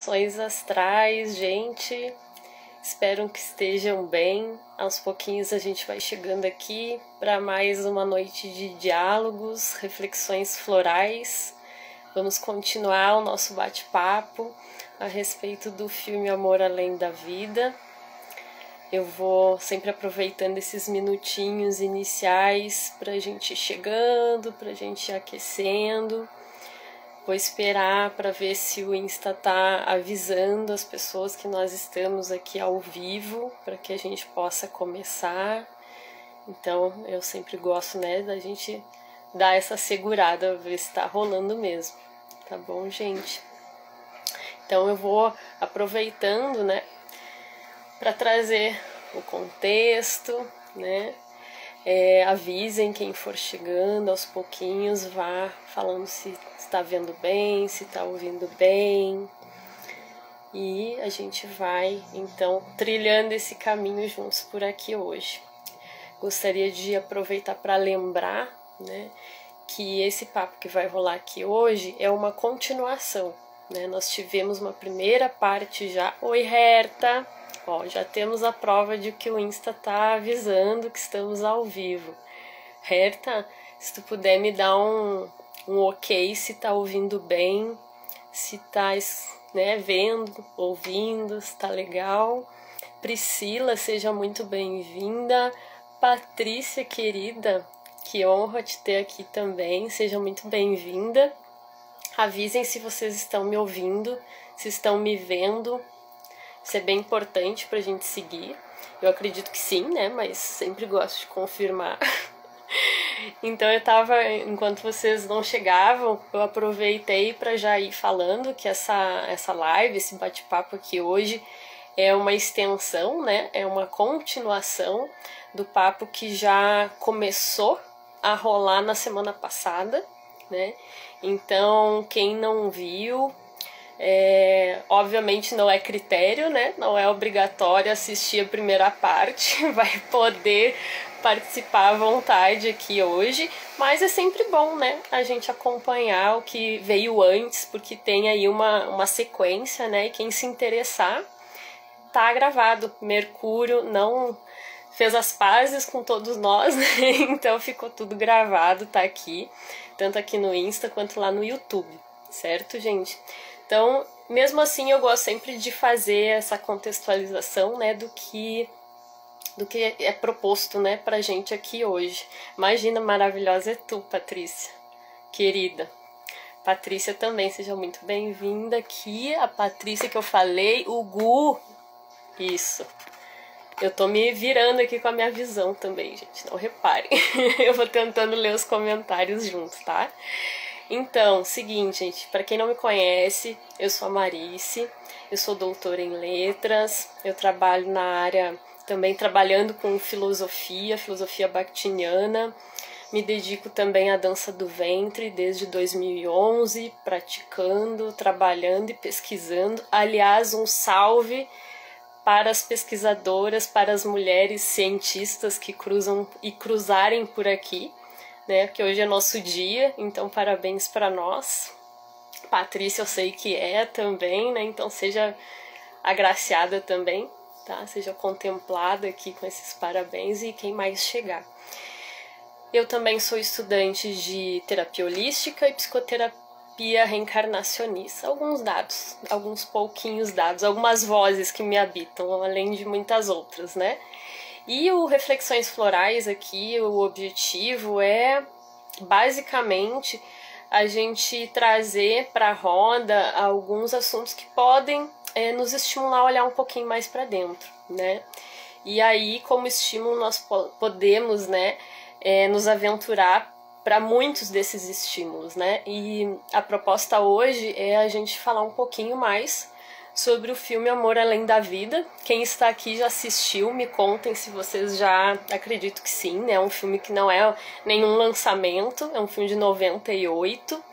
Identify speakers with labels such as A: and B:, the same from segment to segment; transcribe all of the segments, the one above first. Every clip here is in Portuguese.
A: Sonhos astrais, gente. Espero que estejam bem. Aos pouquinhos a gente vai chegando aqui para mais uma noite de diálogos, reflexões florais. Vamos continuar o nosso bate-papo a respeito do filme Amor Além da Vida. Eu vou sempre aproveitando esses minutinhos iniciais para a gente ir chegando, para a gente ir aquecendo. Vou esperar para ver se o Insta tá avisando as pessoas que nós estamos aqui ao vivo, para que a gente possa começar. Então, eu sempre gosto, né, da gente dar essa segurada, ver se tá rolando mesmo. Tá bom, gente? Então, eu vou aproveitando, né, para trazer o contexto, né? Avisem quem for chegando, aos pouquinhos vá falando se está vendo bem, se está ouvindo bem. E a gente vai, então, trilhando esse caminho juntos por aqui hoje. Gostaria de aproveitar para lembrar, né, que esse papo que vai rolar aqui hoje é uma continuação, né? Nós tivemos uma primeira parte já. Oi, Herta! Ó, já temos a prova de que o Insta tá avisando que estamos ao vivo. Herta, se tu puder me dar um ok se tá ouvindo bem, se tá, né, vendo, ouvindo, se tá legal. Priscila, seja muito bem-vinda. Patrícia, querida, que honra te ter aqui também, seja muito bem-vinda. Avisem se vocês estão me ouvindo, se estão me vendo. Isso é bem importante pra gente seguir. Eu acredito que sim, né? Mas sempre gosto de confirmar. Então enquanto vocês não chegavam, eu aproveitei para já ir falando que essa live, esse bate-papo aqui hoje é uma extensão, né? É uma continuação do papo que já começou a rolar na semana passada, né? Então, quem não viu, obviamente não é critério, né? Não é obrigatório assistir a primeira parte, vai poder participar à vontade aqui hoje, mas é sempre bom, né, a gente acompanhar o que veio antes, porque tem aí uma sequência, né? E quem se interessar, tá gravado. Mercúrio não fez as pazes com todos nós, né? Então ficou tudo gravado, tá aqui, tanto aqui no Insta quanto lá no YouTube, certo, gente? Então, mesmo assim, eu gosto sempre de fazer essa contextualização, né, do que é proposto, né, pra gente aqui hoje. Imagina, maravilhosa é tu, Patrícia, querida. Patrícia também, seja muito bem-vinda aqui. A Patrícia que eu falei, o Gu. Isso. Eu tô me virando aqui com a minha visão também, gente, não reparem. Eu vou tentando ler os comentários juntos, tá? Então, seguinte, gente, para quem não me conhece, eu sou a Marice, eu sou doutora em letras, eu trabalho na área, também trabalhando com filosofia bakhtiniana, me dedico também à dança do ventre desde 2011, praticando, trabalhando e pesquisando. Aliás, um salve para as pesquisadoras, para as mulheres cientistas que cruzam e cruzarem por aqui, né, que hoje é nosso dia, então parabéns para nós. Patrícia eu sei que é também, né, então seja agraciada também, tá? Seja contemplada aqui com esses parabéns e quem mais chegar. Eu também sou estudante de terapia holística e psicoterapia reencarnacionista. Alguns dados, alguns pouquinhos dados, algumas vozes que me habitam, além de muitas outras, né? E o Reflexões Florais aqui, o objetivo é basicamente a gente trazer para a roda alguns assuntos que podem nos estimular a olhar um pouquinho mais para dentro, né? E aí, como estímulo, nós podemos, né, nos aventurar para muitos desses estímulos, né? E a proposta hoje é a gente falar um pouquinho mais sobre o filme Amor Além da Vida. Quem está aqui já assistiu, me contem se vocês já, acredito que sim, né? É um filme que não é nenhum lançamento, é um filme de 98,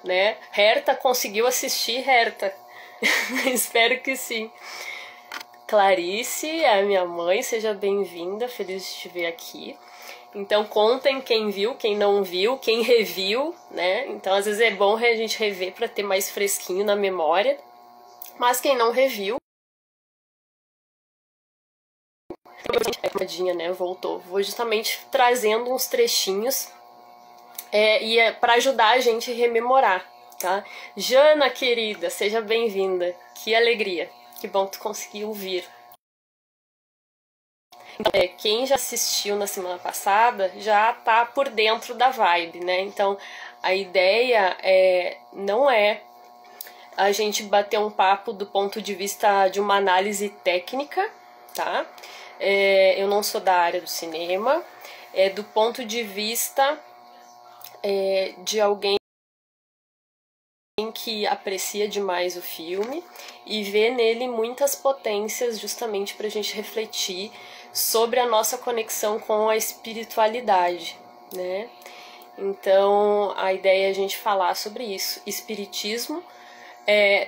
A: né? Herta conseguiu assistir, Herta? Espero que sim. Clarice, a minha mãe, seja bem-vinda, feliz de te ver aqui. Então contem quem viu, quem não viu, quem reviu, né? Então às vezes é bom a gente rever para ter mais fresquinho na memória. Mas quem não reviu, né, voltou. Vou justamente trazendo uns trechinhos e é para ajudar a gente a rememorar, tá? Jana, querida, seja bem-vinda. Que alegria. Que bom que tu conseguiu vir. Quem já assistiu na semana passada já tá por dentro da vibe, né? Então, a ideia não é a gente bater um papo do ponto de vista de uma análise técnica, tá? Eu não sou da área do cinema, é do ponto de vista de alguém que aprecia demais o filme e vê nele muitas potências justamente para a gente refletir sobre a nossa conexão com a espiritualidade, né? Então, a ideia é a gente falar sobre isso. Espiritismo,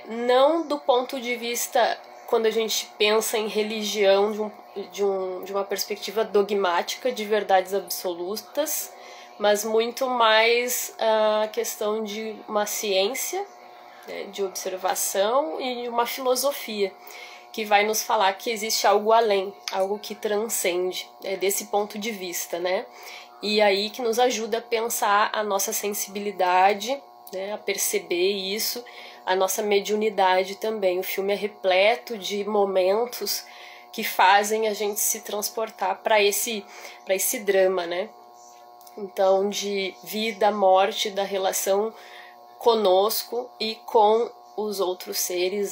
A: não do ponto de vista, quando a gente pensa em religião de uma perspectiva dogmática de verdades absolutas, mas muito mais a questão de uma ciência, né, de observação e uma filosofia que vai nos falar que existe algo além, algo que transcende, desse ponto de vista, né? E aí que nos ajuda a pensar a nossa sensibilidade, né, a perceber isso, a nossa mediunidade também. O filme é repleto de momentos que fazem a gente se transportar para esse drama, né? Então, de vida, morte, da relação conosco e com os outros seres,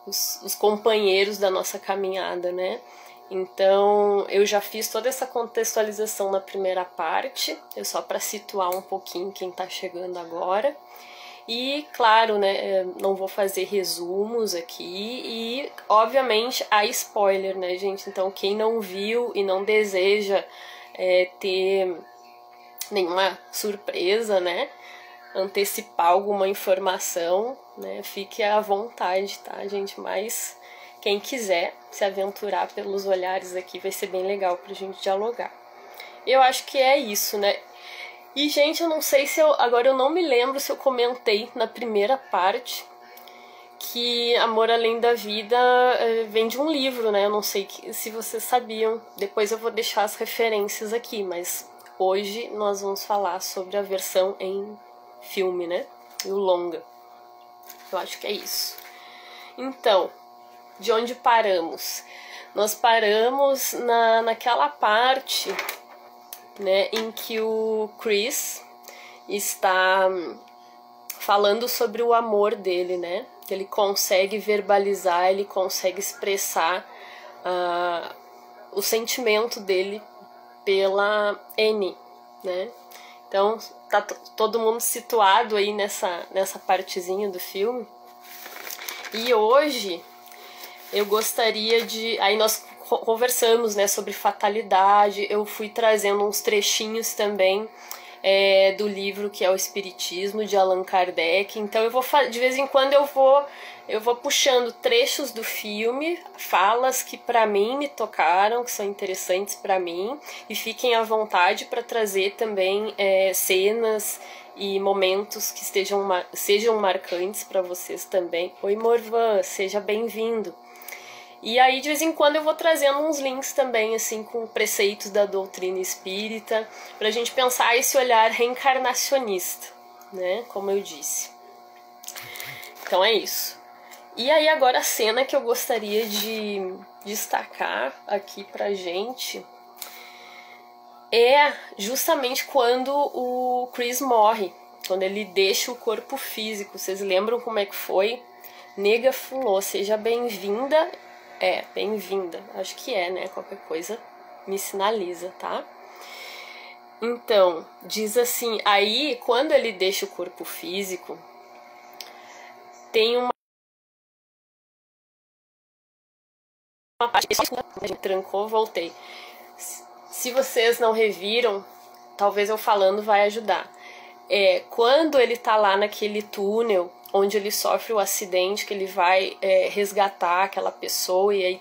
A: os companheiros da nossa caminhada, né? Então, eu já fiz toda essa contextualização na primeira parte, só para situar um pouquinho quem está chegando agora. E, claro, né, não vou fazer resumos aqui e, obviamente, há spoiler, né, gente? Então, quem não viu e não deseja ter nenhuma surpresa, né, antecipar alguma informação, né, fique à vontade, tá, gente? Mas quem quiser se aventurar pelos olhares aqui vai ser bem legal pra gente dialogar. Eu acho que é isso, né? E, gente, eu não sei se agora eu não me lembro se eu comentei na primeira parte que Amor Além da Vida vem de um livro, né? Eu não sei se vocês sabiam. Depois eu vou deixar as referências aqui, mas hoje nós vamos falar sobre a versão em filme, né? E o longa. Eu acho que é isso. Então, de onde paramos? Nós paramos naquela parte, né, em que o Chris está falando sobre o amor dele, né? Que ele consegue verbalizar, ele consegue expressar o sentimento dele pela Annie, né? Então, tá todo mundo situado aí nessa partezinha do filme. E hoje eu gostaria de... Aí nós conversamos, né, sobre fatalidade, eu fui trazendo uns trechinhos também do livro que é o Espiritismo, de Allan Kardec. Então eu vou de vez em quando eu vou puxando trechos do filme, falas que para mim me tocaram, que são interessantes para mim, e fiquem à vontade para trazer também cenas e momentos que sejam marcantes para vocês também. Oi, Morvan, seja bem-vindo. E aí, de vez em quando, eu vou trazendo uns links também, assim, com preceitos da doutrina espírita, pra gente pensar esse olhar reencarnacionista, né? Como eu disse. Então é isso. E aí, agora a cena que eu gostaria de destacar aqui pra gente é justamente quando o Chris morre, quando ele deixa o corpo físico. Vocês lembram como é que foi? Nega Fulô, seja bem-vinda. Bem-vinda. Acho que né? Qualquer coisa me sinaliza, tá? Então, diz assim, aí quando ele deixa o corpo físico, tem uma parte que a gente trancou, voltei. Se vocês não reviram, talvez eu falando vai ajudar. Quando ele tá lá naquele túnel onde ele sofre o acidente, que ele vai resgatar aquela pessoa, e aí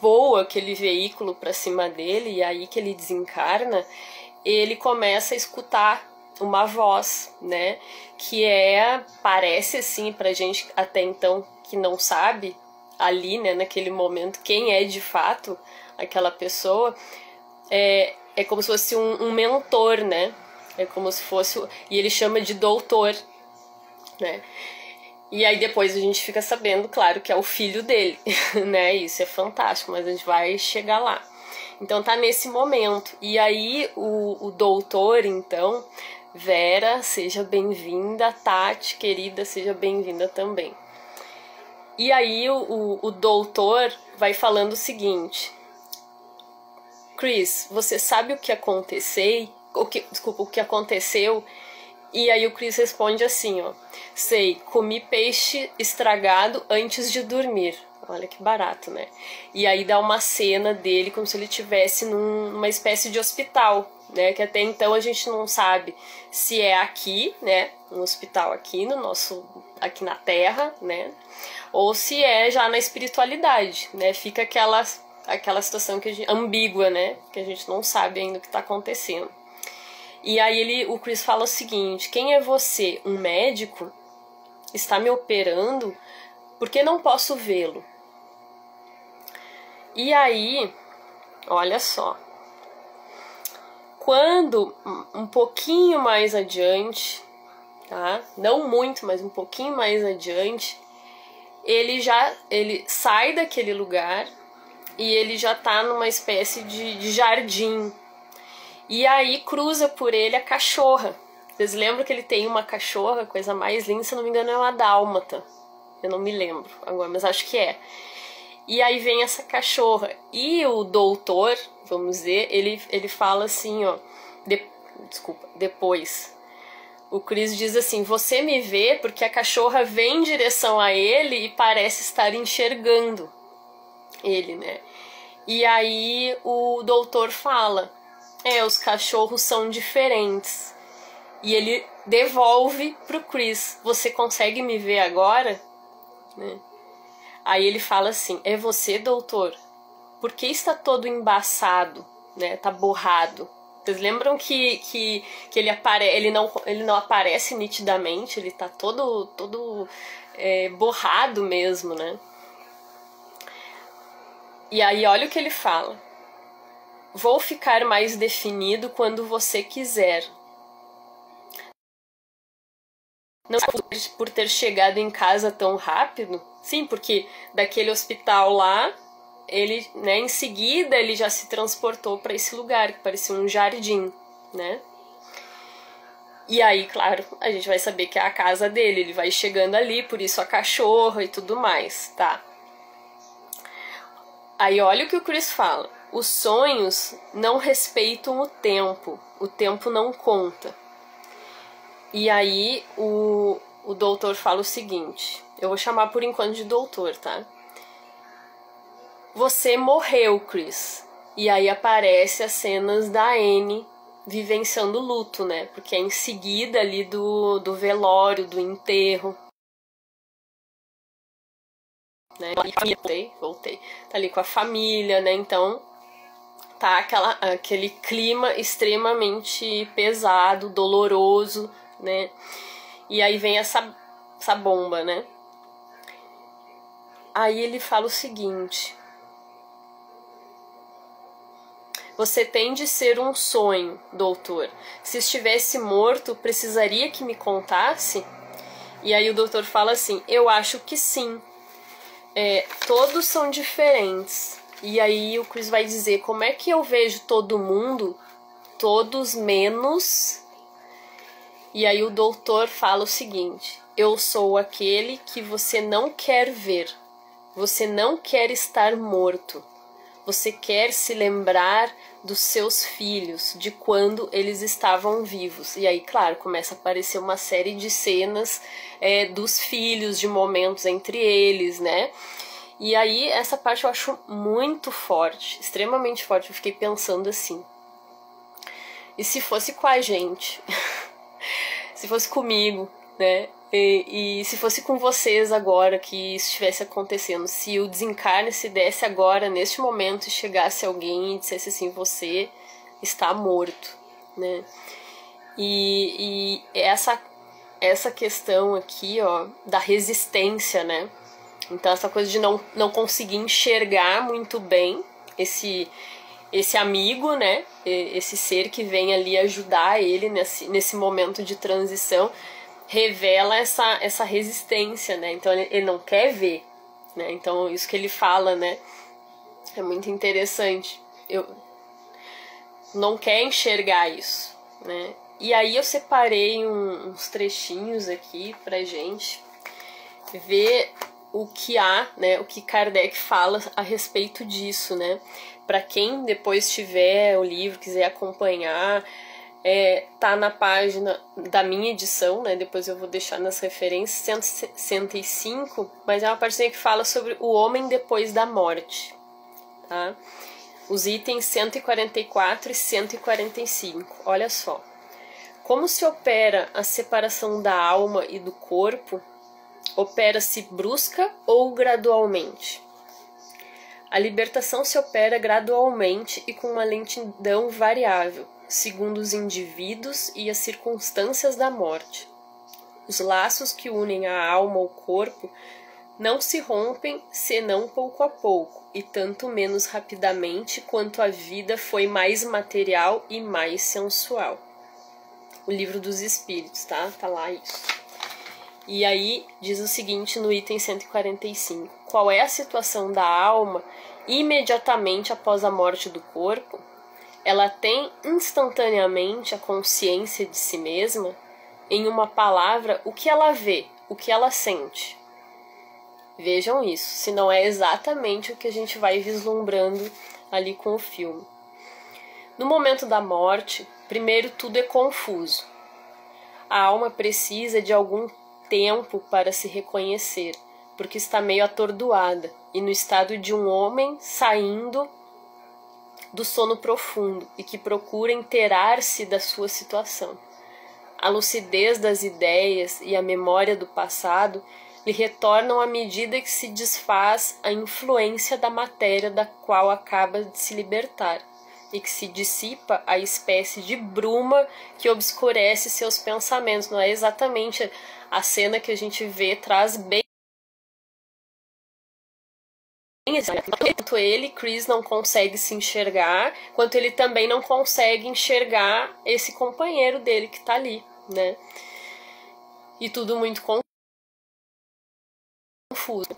A: voa aquele veículo para cima dele, e aí que ele desencarna, ele começa a escutar uma voz, né? Que parece assim pra gente até então que não sabe ali, né, naquele momento, quem é de fato aquela pessoa, é como se fosse um mentor, né? É como se fosse... E ele chama de doutor, né? E aí depois a gente fica sabendo, claro, que é o filho dele, né? Isso é fantástico, mas a gente vai chegar lá. Então tá nesse momento. E aí o doutor, então, Vera, seja bem-vinda. Tati, querida, seja bem-vinda também. E aí o doutor vai falando o seguinte: Chris, você sabe o que aconteceu? O que aconteceu? E aí o Chris responde assim, ó: sei, comi peixe estragado antes de dormir. Olha que barato, né? E aí dá uma cena dele como se ele estivesse numa espécie de hospital, né? Que até então a gente não sabe se é aqui, né? Um hospital aqui aqui na Terra, né? Ou se é já na espiritualidade, né? Fica aquela situação ambígua, né? Que a gente não sabe ainda o que está acontecendo. E aí o Chris fala o seguinte: quem é você? Um médico? Está me operando? Por que não posso vê-lo? E aí, olha só. Quando um pouquinho mais adiante, tá? Não muito, mas um pouquinho mais adiante, ele sai daquele lugar e ele já tá numa espécie de jardim. E aí cruza por ele a cachorra. Vocês lembram que ele tem uma cachorra, coisa mais linda, se eu não me engano é uma dálmata. Eu não me lembro agora, mas acho que é. E aí vem essa cachorra. E o doutor, vamos dizer, ele fala assim, ó... depois... O Chris diz assim: você me vê porque a cachorra vem em direção a ele e parece estar enxergando ele, né? E aí o doutor fala: os cachorros são diferentes. E ele devolve pro Chris: você consegue me ver agora? Né? Aí ele fala assim: é você, doutor? Por que está todo embaçado, né? Tá borrado. Vocês lembram que ele não aparece nitidamente, ele tá todo borrado mesmo, né? E aí olha o que ele fala: vou ficar mais definido quando você quiser. Não por ter chegado em casa tão rápido? Sim, porque daquele hospital lá, ele, né, em seguida ele já se transportou para esse lugar que parecia um jardim, né? E aí, claro, a gente vai saber que é a casa dele, ele vai chegando ali, por isso a cachorra e tudo mais, tá? Aí olha o que o Chris fala: os sonhos não respeitam o tempo não conta. E aí o doutor fala o seguinte, eu vou chamar por enquanto de doutor, tá? Você morreu, Chris. E aí aparece as cenas da Anne vivenciando o luto, né? Porque é em seguida ali do velório, do enterro. Né? Voltei. Tá ali com a família, né? Então tá aquele clima extremamente pesado, doloroso, né? E aí vem essa bomba, né? Aí ele fala o seguinte: você tem de ser um sonho, doutor. Se estivesse morto, precisaria que me contasse? E aí o doutor fala assim: eu acho que sim. Todos são diferentes. E aí o Chris vai dizer: como é que eu vejo todo mundo? Todos menos... E aí o doutor fala o seguinte: eu sou aquele que você não quer ver. Você não quer estar morto. Você quer se lembrar dos seus filhos, de quando eles estavam vivos. E aí, claro, começa a aparecer uma série de cenas dos filhos, de momentos entre eles, né? E aí, essa parte eu acho muito forte, extremamente forte. Eu fiquei pensando assim: e se fosse com a gente? Se fosse comigo, né? E se fosse com vocês agora que isso estivesse acontecendo, se o desencarne se desse agora, neste momento, e chegasse alguém e dissesse assim: você está morto, né? E essa questão aqui, ó, da resistência, né? Então essa coisa de não conseguir enxergar muito bem esse amigo, né? Esse ser que vem ali ajudar ele nesse momento de transição, revela essa resistência, né? Então ele não quer ver, né? Então isso que ele fala, né? É muito interessante. Eu não quer enxergar isso, né? E aí eu separei uns trechinhos aqui pra gente ver o que há, né? O que Kardec fala a respeito disso, né? Para quem depois tiver o livro, quiser acompanhar, tá na página da minha edição, né? Depois eu vou deixar nas referências, 105, mas é uma partezinha que fala sobre o homem depois da morte, tá? Os itens 144 e 145, olha só. Como se opera a separação da alma e do corpo? Opera-se brusca ou gradualmente? A libertação se opera gradualmente e com uma lentidão variável, segundo os indivíduos e as circunstâncias da morte. Os laços que unem a alma ao corpo não se rompem senão pouco a pouco, e tanto menos rapidamente quanto a vida foi mais material e mais sensual. O Livro dos Espíritos, tá? Tá lá isso. E aí diz o seguinte no item 145. Qual é a situação da alma imediatamente após a morte do corpo? Ela tem instantaneamente a consciência de si mesma? Em uma palavra, o que ela vê, o que ela sente? Vejam isso, se não é exatamente o que a gente vai vislumbrando ali com o filme. No momento da morte, primeiro tudo é confuso. A alma precisa de algum tempo para se reconhecer, porque está meio atordoada e no estado de um homem saindo do sono profundo e que procura inteirar-se da sua situação. A lucidez das ideias e a memória do passado lhe retornam à medida que se desfaz a influência da matéria da qual acaba de se libertar e que se dissipa a espécie de bruma que obscurece seus pensamentos. Não é exatamente a cena que a gente vê, traz bem. Tanto ele, Chris, não consegue se enxergar, quanto ele também não consegue enxergar esse companheiro dele que tá ali, né? E tudo muito confuso.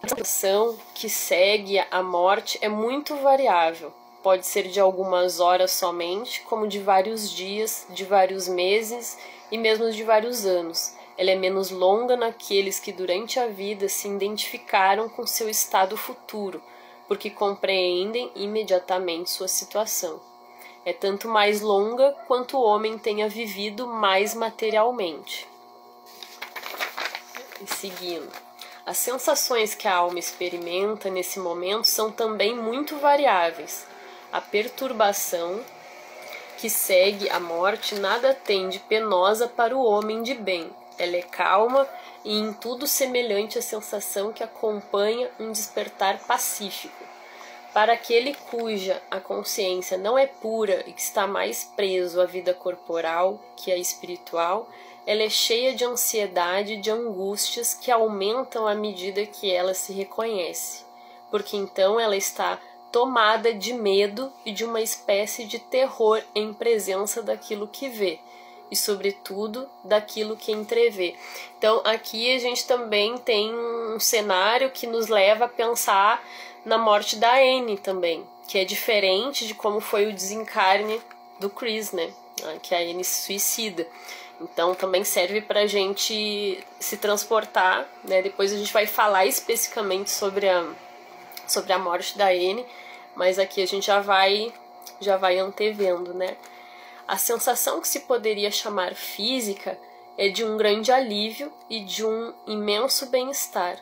A: A situação que segue a morte é muito variável. Pode ser de algumas horas somente, como de vários dias, de vários meses e mesmo de vários anos. Ela é menos longa naqueles que durante a vida se identificaram com seu estado futuro, porque compreendem imediatamente sua situação. É tanto mais longa quanto o homem tenha vivido mais materialmente. E seguindo. As sensações que a alma experimenta nesse momento são também muito variáveis. A perturbação que segue a morte nada tem de penosa para o homem de bem. Ela é calma e em tudo semelhante à sensação que acompanha um despertar pacífico. Para aquele cuja a consciência não é pura e que está mais preso à vida corporal que à espiritual, ela é cheia de ansiedade e de angústias que aumentam à medida que ela se reconhece, porque então ela está tomada de medo e de uma espécie de terror em presença daquilo que vê, e sobretudo daquilo que entrevê. Então aqui a gente também tem um cenário que nos leva a pensar na morte da Anne também, que é diferente de como foi o desencarne do Chris, né? Que a Anne se suicida. Então também serve pra gente se transportar, né? Depois a gente vai falar especificamente sobre a morte da Anne, mas aqui a gente já vai antevendo, né? A sensação que se poderia chamar física é de um grande alívio e de um imenso bem-estar.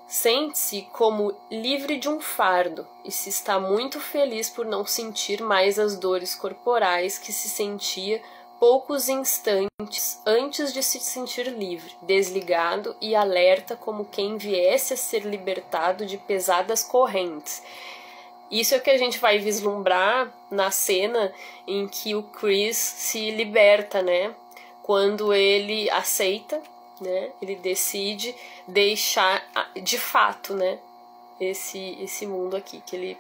A: Sente-se como livre de um fardo e se está muito feliz por não sentir mais as dores corporais que se sentia poucos instantes antes de se sentir livre, desligado e alerta como quem viesse a ser libertado de pesadas correntes. Isso é o que a gente vai vislumbrar na cena em que o Chris se liberta, né? quando ele aceita, né? Ele decide deixar de fato, né? Esse mundo aqui, que ele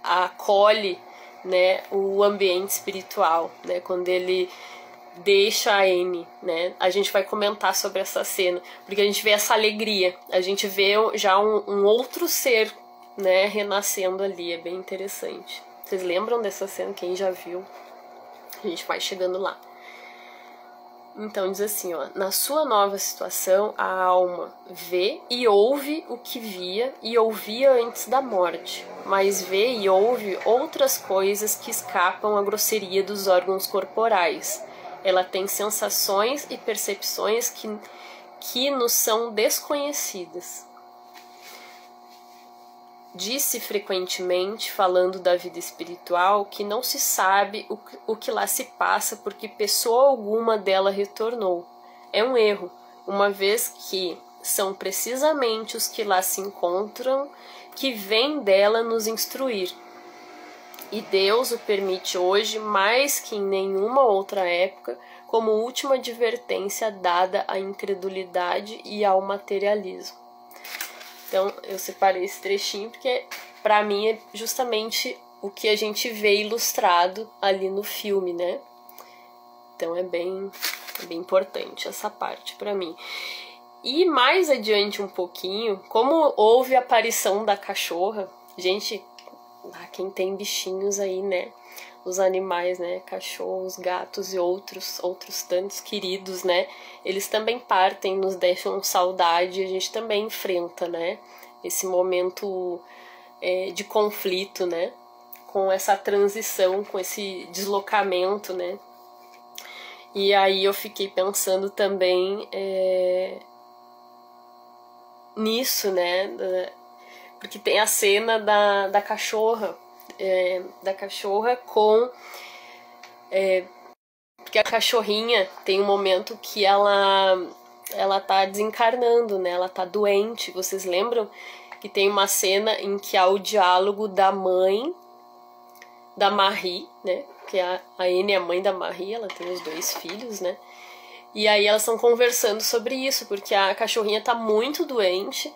A: acolhe, né, o ambiente espiritual, né, quando ele deixa a Anne, né, a gente vai comentar sobre essa cena, porque a gente vê essa alegria, a gente vê já um outro ser, né, renascendo ali, é bem interessante. Vocês lembram dessa cena? Quem já viu? A gente vai chegando lá. Então diz assim, ó, na sua nova situação, a alma vê e ouve o que via e ouvia antes da morte, mas vê e ouve outras coisas que escapam à grosseria dos órgãos corporais. Ela tem sensações e percepções que nos são desconhecidas. Disse frequentemente, falando da vida espiritual, que não se sabe o que lá se passa porque pessoa alguma dela retornou. É um erro, uma vez que são precisamente os que lá se encontram que vêm dela nos instruir. E Deus o permite hoje mais que em nenhuma outra época, como última advertência dada à incredulidade e ao materialismo. Então, eu separei esse trechinho porque, pra mim, é justamente o que a gente vê ilustrado ali no filme, né? Então, é bem importante essa parte pra mim. E mais adiante um pouquinho, como houve a aparição da cachorra, gente, quem tem bichinhos aí, né? Os animais, né? Cachorros, gatos e outros tantos queridos, né? Eles também partem, nos deixam saudade, a gente também enfrenta, né? Esse momento de conflito, né? Com essa transição, com esse deslocamento, né? E aí eu fiquei pensando também nisso, né? Porque tem a cena da cachorra, com... porque a cachorrinha tem um momento que ela tá desencarnando, né? Ela tá doente. Vocês lembram que tem uma cena em que há o diálogo da mãe da Marie, né? Que a Anne é a mãe da Marie, ela tem os 2 filhos, né? E aí elas estão conversando sobre isso, porque a cachorrinha tá muito doente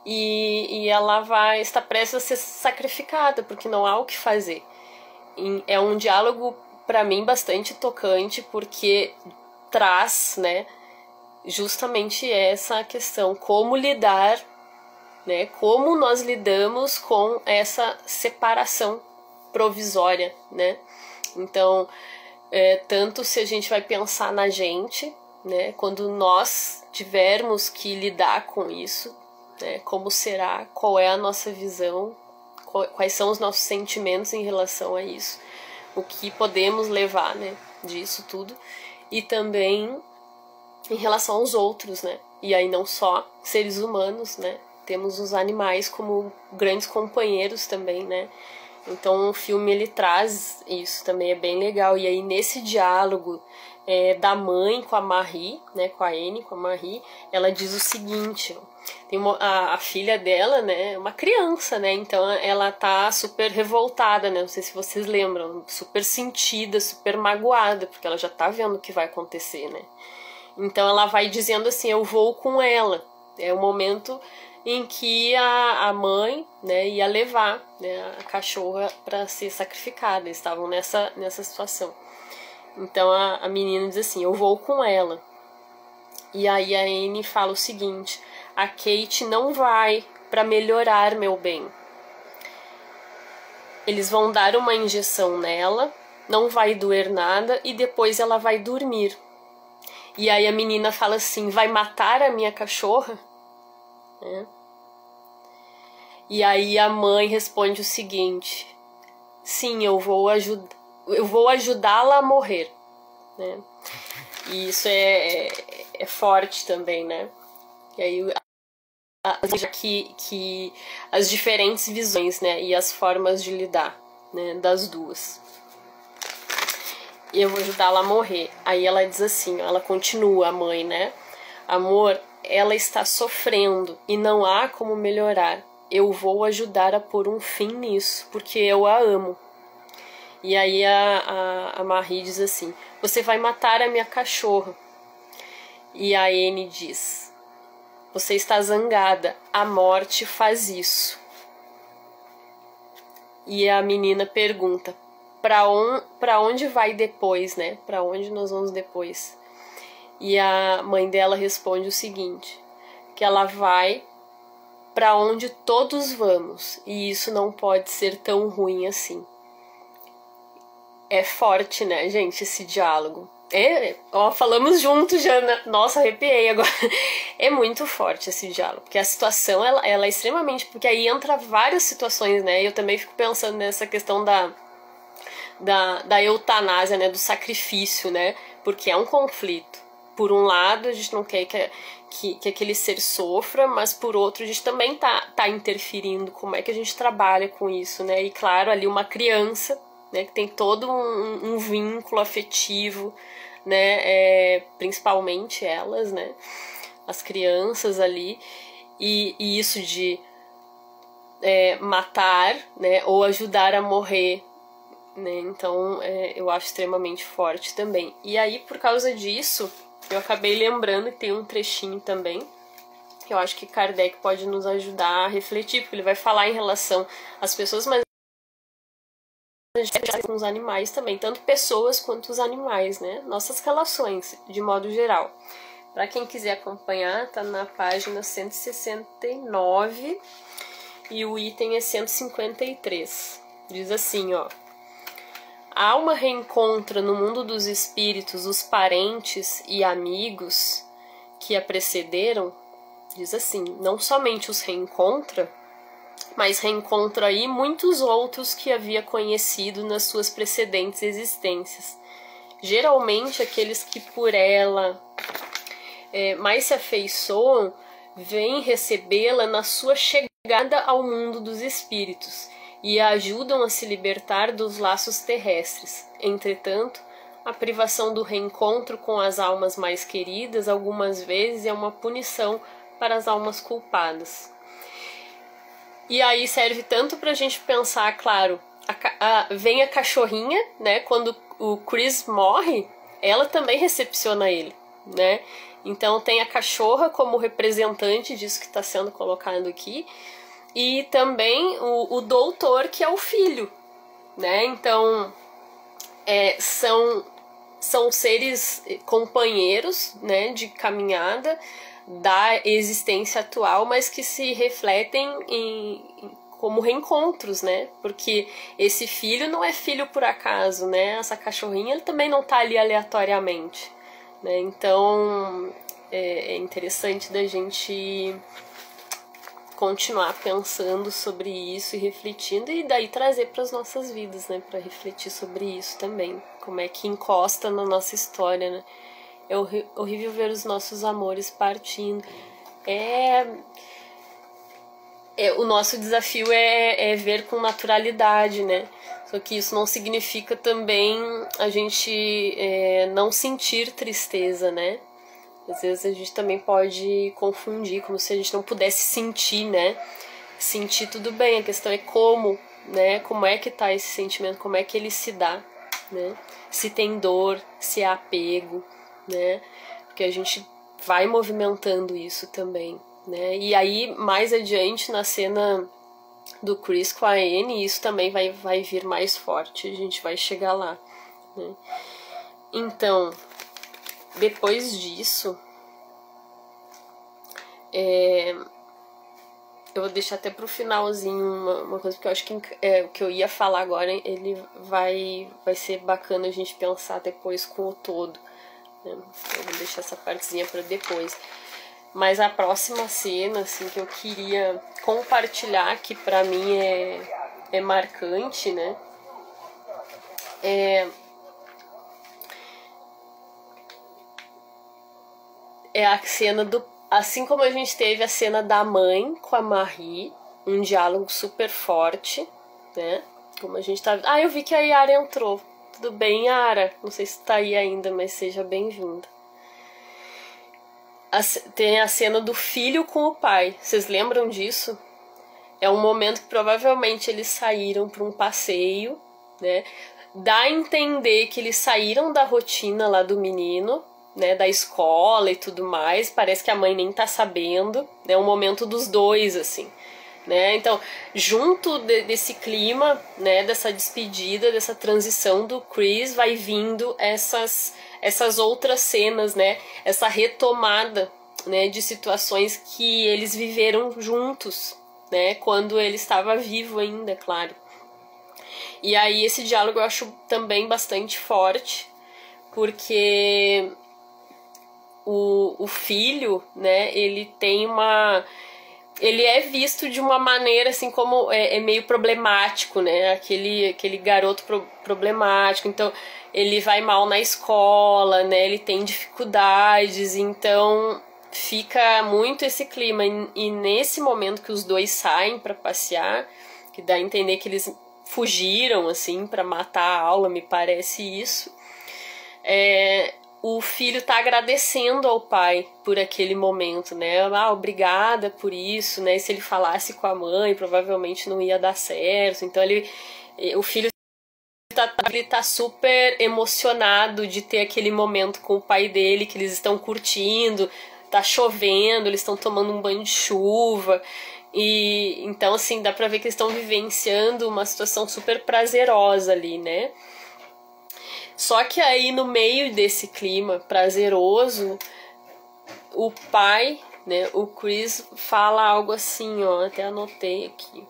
A: e ela está prestes a ser sacrificada, porque não há o que fazer. É um diálogo, para mim, bastante tocante, porque traz, né, justamente essa questão, como lidar, né, como nós lidamos com essa separação provisória, né? Então, tanto se a gente vai pensar na gente, né, quando nós tivermos que lidar com isso, né, como será, qual é a nossa visão, quais são os nossos sentimentos em relação a isso, o que podemos levar, né, disso tudo, e também em relação aos outros, né, e aí não só seres humanos, né, temos os animais como grandes companheiros também, né. Então o filme ele traz isso, também é bem legal. E aí nesse diálogo da mãe com a Marie, né, com a Anne, com a Marie, ela diz o seguinte, tem a filha dela, né, uma criança, né, então ela tá super revoltada, né, não sei se vocês lembram, super sentida, super magoada, porque ela já tá vendo o que vai acontecer, né. Então ela vai dizendo assim, eu vou com ela. É o momento em que a mãe, né, ia levar, né, a cachorra para ser sacrificada. Eles estavam nessa situação. Então a menina diz assim, eu vou com ela. E aí a Anne fala o seguinte, a Kate não vai para melhorar, meu bem. Eles vão dar uma injeção nela, não vai doer nada e depois ela vai dormir. E aí a menina fala assim, vai matar a minha cachorra? E aí a mãe responde o seguinte, sim, eu vou ajudá-la a morrer, né? E isso é forte também, né? E aí que as diferentes visões, né, e as formas de lidar, né, das duas. E eu vou ajudá-la a morrer. Aí ela diz assim, ela continua, a mãe, né? Amor, ela está sofrendo e não há como melhorar. Eu vou ajudar a pôr um fim nisso, porque eu a amo. E aí a Marie diz assim, você vai matar a minha cachorra. E a Anne diz: você está zangada, a morte faz isso. E a menina pergunta: pra onde vai depois, né? Pra onde nós vamos depois? E a mãe dela responde o seguinte: que ela vai pra onde todos vamos, e isso não pode ser tão ruim assim. É forte, né, gente, esse diálogo. Ó, falamos juntos já, né? Nossa, arrepiei agora. É muito forte esse diálogo, porque a situação, ela é extremamente... Porque aí entra várias situações, né? Eu também fico pensando nessa questão da eutanásia, né? Do sacrifício, né? Porque é um conflito. Por um lado, a gente não quer que aquele ser sofra, mas por outro, a gente também tá interferindo. Como é que a gente trabalha com isso, né? E claro, ali uma criança, né, que tem todo um vínculo afetivo, né, principalmente elas, né, as crianças ali, e isso de matar, né, ou ajudar a morrer, né, então eu acho extremamente forte também. E aí, por causa disso, eu acabei lembrando que tem um trechinho também, que eu acho que Kardec pode nos ajudar a refletir, porque ele vai falar em relação às pessoas, mas com os animais também, tanto pessoas quanto os animais, né? Nossas relações, de modo geral. Para quem quiser acompanhar, tá na página 169 e o item é 153. Diz assim, ó: a alma reencontra no mundo dos espíritos os parentes e amigos que a precederam. Diz assim, não somente os reencontra, mas reencontra aí muitos outros que havia conhecido nas suas precedentes existências. Geralmente aqueles que por ela mais se afeiçoam, vêm recebê-la na sua chegada ao mundo dos espíritos e a ajudam a se libertar dos laços terrestres. Entretanto, a privação do reencontro com as almas mais queridas algumas vezes é uma punição para as almas culpadas. E aí serve tanto pra gente pensar, claro, vem a cachorrinha, né? Quando o Chris morre, ela também recepciona ele, né? Então tem a cachorra como representante disso que está sendo colocado aqui, e também o doutor, que é o filho, né? Então são seres companheiros, né, de caminhada da existência atual, mas que se refletem como reencontros, né? Porque esse filho não é filho por acaso, né? Essa cachorrinha também não tá ali aleatoriamente, né? Então é interessante da gente continuar pensando sobre isso e refletindo, e daí trazer para as nossas vidas, né? Para refletir sobre isso também, como é que encosta na nossa história, né? É horrível ver os nossos amores partindo. O nosso desafio é ver com naturalidade, né? Só que isso não significa também a gente não sentir tristeza, né? Às vezes a gente também pode confundir, como se a gente não pudesse sentir, né? Sentir tudo bem, a questão é como, né? Como é que tá esse sentimento, como é que ele se dá, né? Se tem dor, se é apego, né? Porque a gente vai movimentando isso também, né? E aí, mais adiante, na cena do Chris com a Anne, isso também vai vir mais forte, a gente vai chegar lá, né? Então, depois disso, eu vou deixar até pro finalzinho uma coisa, porque eu acho que o que eu ia falar agora, ele vai ser bacana a gente pensar depois com o todo, né? Eu vou deixar essa partezinha para depois. Mas a próxima cena, assim, que eu queria compartilhar, que pra mim é marcante, né? É a cena do... Assim como a gente teve a cena da mãe com a Marie, um diálogo super forte, né? Como a gente tá... Ah, eu vi que a Yara entrou. Tudo bem, Yara? Não sei se tá aí ainda, mas seja bem-vinda. Tem a cena do filho com o pai. Vocês lembram disso? É um momento que provavelmente eles saíram para um passeio, né? Dá a entender que eles saíram da rotina lá do menino, né, da escola e tudo mais, parece que a mãe nem tá sabendo, é um momento dos dois, assim, né, então, junto desse clima, né, dessa despedida, dessa transição do Chris, vai vindo essas outras cenas, né, essa retomada, né, de situações que eles viveram juntos, né, quando ele estava vivo ainda, é claro. E aí esse diálogo eu acho também bastante forte, porque o filho, né, ele tem ele é visto de uma maneira assim como é meio problemático, né, aquele garoto problemático, então ele vai mal na escola, né, ele tem dificuldades, então fica muito esse clima, e nesse momento que os dois saem para passear, que dá a entender que eles fugiram assim para matar a aula, me parece isso, o filho tá agradecendo ao pai por aquele momento, né? Ah, obrigada por isso, né? E se ele falasse com a mãe, provavelmente não ia dar certo. Então o filho ele tá super emocionado de ter aquele momento com o pai dele, que eles estão curtindo, tá chovendo, eles estão tomando um banho de chuva. E então, assim, dá pra ver que eles estão vivenciando uma situação super prazerosa ali, né? Só que aí, no meio desse clima prazeroso, o pai, né, o Chris, fala algo assim, ó, até anotei aqui.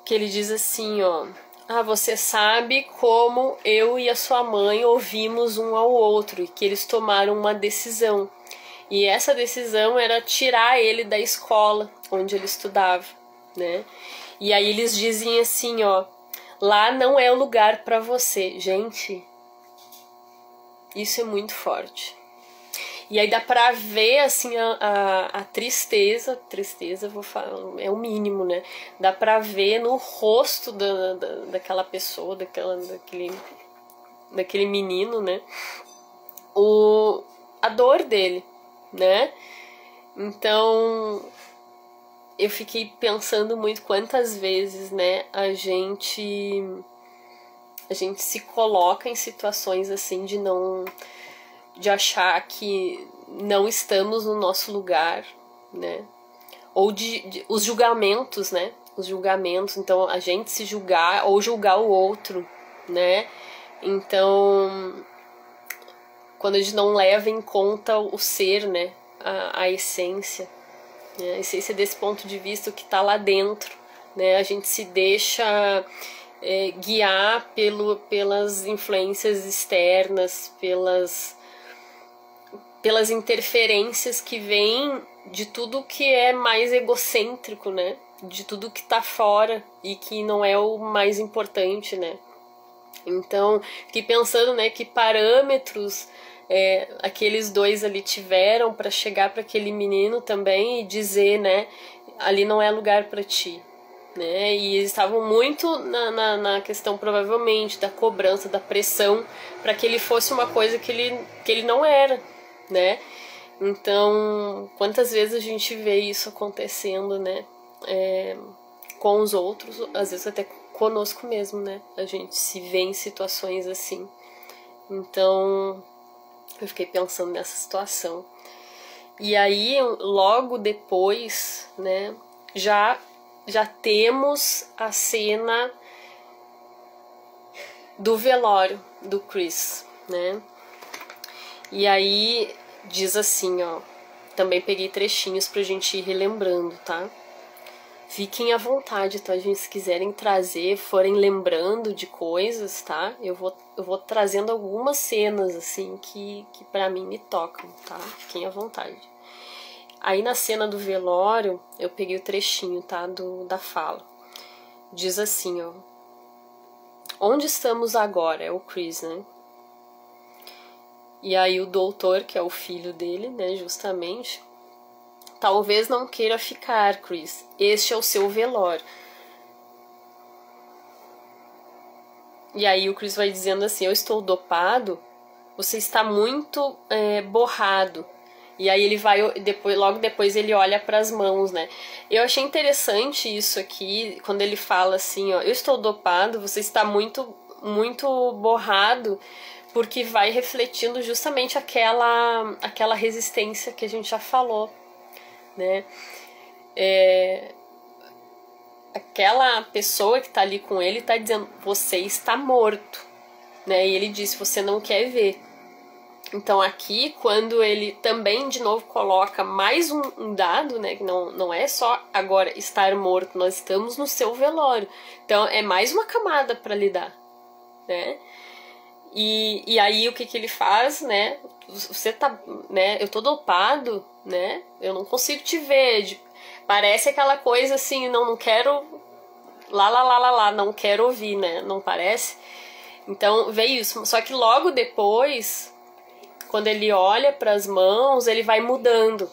A: Que ele diz assim, ó: ah, você sabe como eu e a sua mãe ouvimos um ao outro e que eles tomaram uma decisão. E essa decisão era tirar ele da escola onde ele estudava, né? E aí eles dizem assim, ó: lá não é o lugar para você. Gente, isso é muito forte. E aí dá pra ver, assim, a tristeza, vou falar, é o mínimo, né? Dá pra ver no rosto daquela pessoa, daquele menino, né? A dor dele, né? Então, eu fiquei pensando muito quantas vezes, né, a gente se coloca em situações assim de achar que não estamos no nosso lugar, né? Ou os julgamentos, né? Os julgamentos, então a gente se julgar ou julgar o outro, né? Então, quando a gente não leva em conta o ser, né? A essência, né? A essência desse ponto de vista, o que está lá dentro, né? A gente se deixa guiar pelas influências externas, pelas interferências que vêm de tudo que é mais egocêntrico, né? De tudo que tá fora e que não é o mais importante, né? Então, fiquei pensando, né, que parâmetros aqueles dois ali tiveram para chegar para aquele menino também e dizer, né, ali não é lugar para ti, né? E eles estavam muito na questão, provavelmente, da cobrança, da pressão, para que ele fosse uma coisa que ele não era, né? Então, quantas vezes a gente vê isso acontecendo, né? Com os outros, às vezes até conosco mesmo, né? A gente se vê em situações assim. Então, eu fiquei pensando nessa situação. E aí, logo depois, né? Já temos a cena do velório do Chris, né? E aí diz assim, ó, também peguei trechinhos pra gente ir relembrando, tá? Fiquem à vontade, tá, gente? Se quiserem trazer, forem lembrando de coisas, tá? Eu vou trazendo algumas cenas, assim, que pra mim me tocam, tá? Fiquem à vontade. Aí na cena do velório, eu peguei o trechinho, tá? Da fala. Diz assim, ó: onde estamos agora? É o Chris, né? E aí o doutor, que é o filho dele, né, justamente: talvez não queira ficar, Chris. Este é o seu velório. E aí o Chris vai dizendo assim: eu estou dopado? Você está muito borrado. E aí ele vai, logo depois ele olha para as mãos, né? Eu achei interessante isso aqui, quando ele fala assim, ó: eu estou dopado, você está muito, muito borrado, porque vai refletindo justamente aquela resistência que a gente já falou, né? Aquela pessoa que está ali com ele está dizendo, você está morto, né? E ele diz, você não quer ver. Então aqui, quando ele também de novo coloca mais um dado, né, que não é só agora estar morto, nós estamos no seu velório. Então é mais uma camada para lidar, né? E aí o que ele faz, né? Você tá, né? Eu tô dopado, né? Eu não consigo te ver. Parece aquela coisa assim, não quero lá, não quero ouvir, né? Não parece? Então veio isso. Só que logo depois, quando ele olha para as mãos, ele vai mudando.